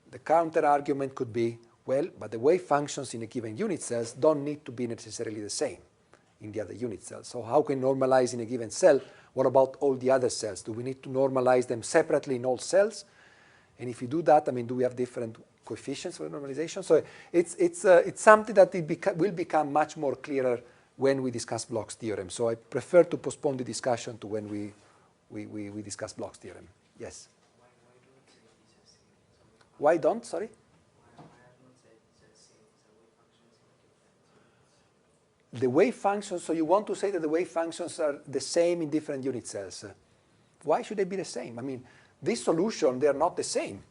the counter-argument could be, well, but the wave functions in a given unit cells don't need to be necessarily the same in the other unit cells. So how can we normalize in a given cell? What about all the other cells? Do we need to normalize them separately in all cells? And if you do that, I mean, do we have different coefficients for normalization? So it's something that will become much more clearer when we discuss Bloch's theorem. So I prefer to postpone the discussion to when we discuss Bloch's theorem. Yes? Why don't, sorry? The wave functions, so you want to say that the wave functions are the same in different unit cells. Why should they be the same? I mean, this solution, they are not the same.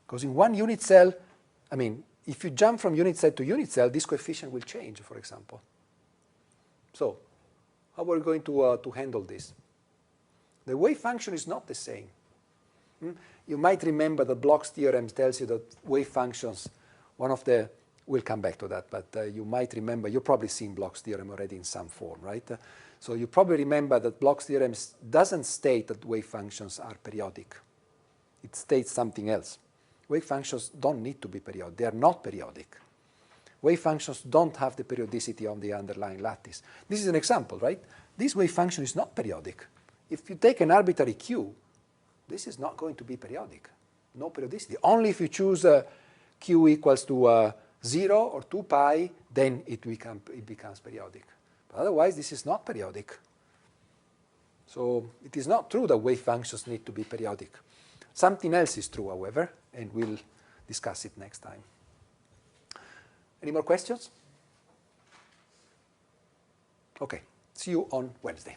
Because in one unit cell, I mean, if you jump from unit cell to unit cell, this coefficient will change, for example. So how are we going to handle this? The wave function is not the same. You might remember that Bloch's theorem tells you that wave functions, we'll come back to that, but you might remember, you've probably seen Bloch's theorem already in some form, right? So you probably remember that Bloch's theorem doesn't state that wave functions are periodic. It states something else. Wave functions don't need to be periodic. They are not periodic. Wave functions don't have the periodicity of the underlying lattice. This is an example, right? This wave function is not periodic. If you take an arbitrary q, this is not going to be periodic. No periodicity. Only if you choose q equals to 0 or 2 pi, then it becomes periodic. But otherwise, this is not periodic. So it is not true that wave functions need to be periodic. Something else is true, however, and we'll discuss it next time. Any more questions? Okay, see you on Wednesday.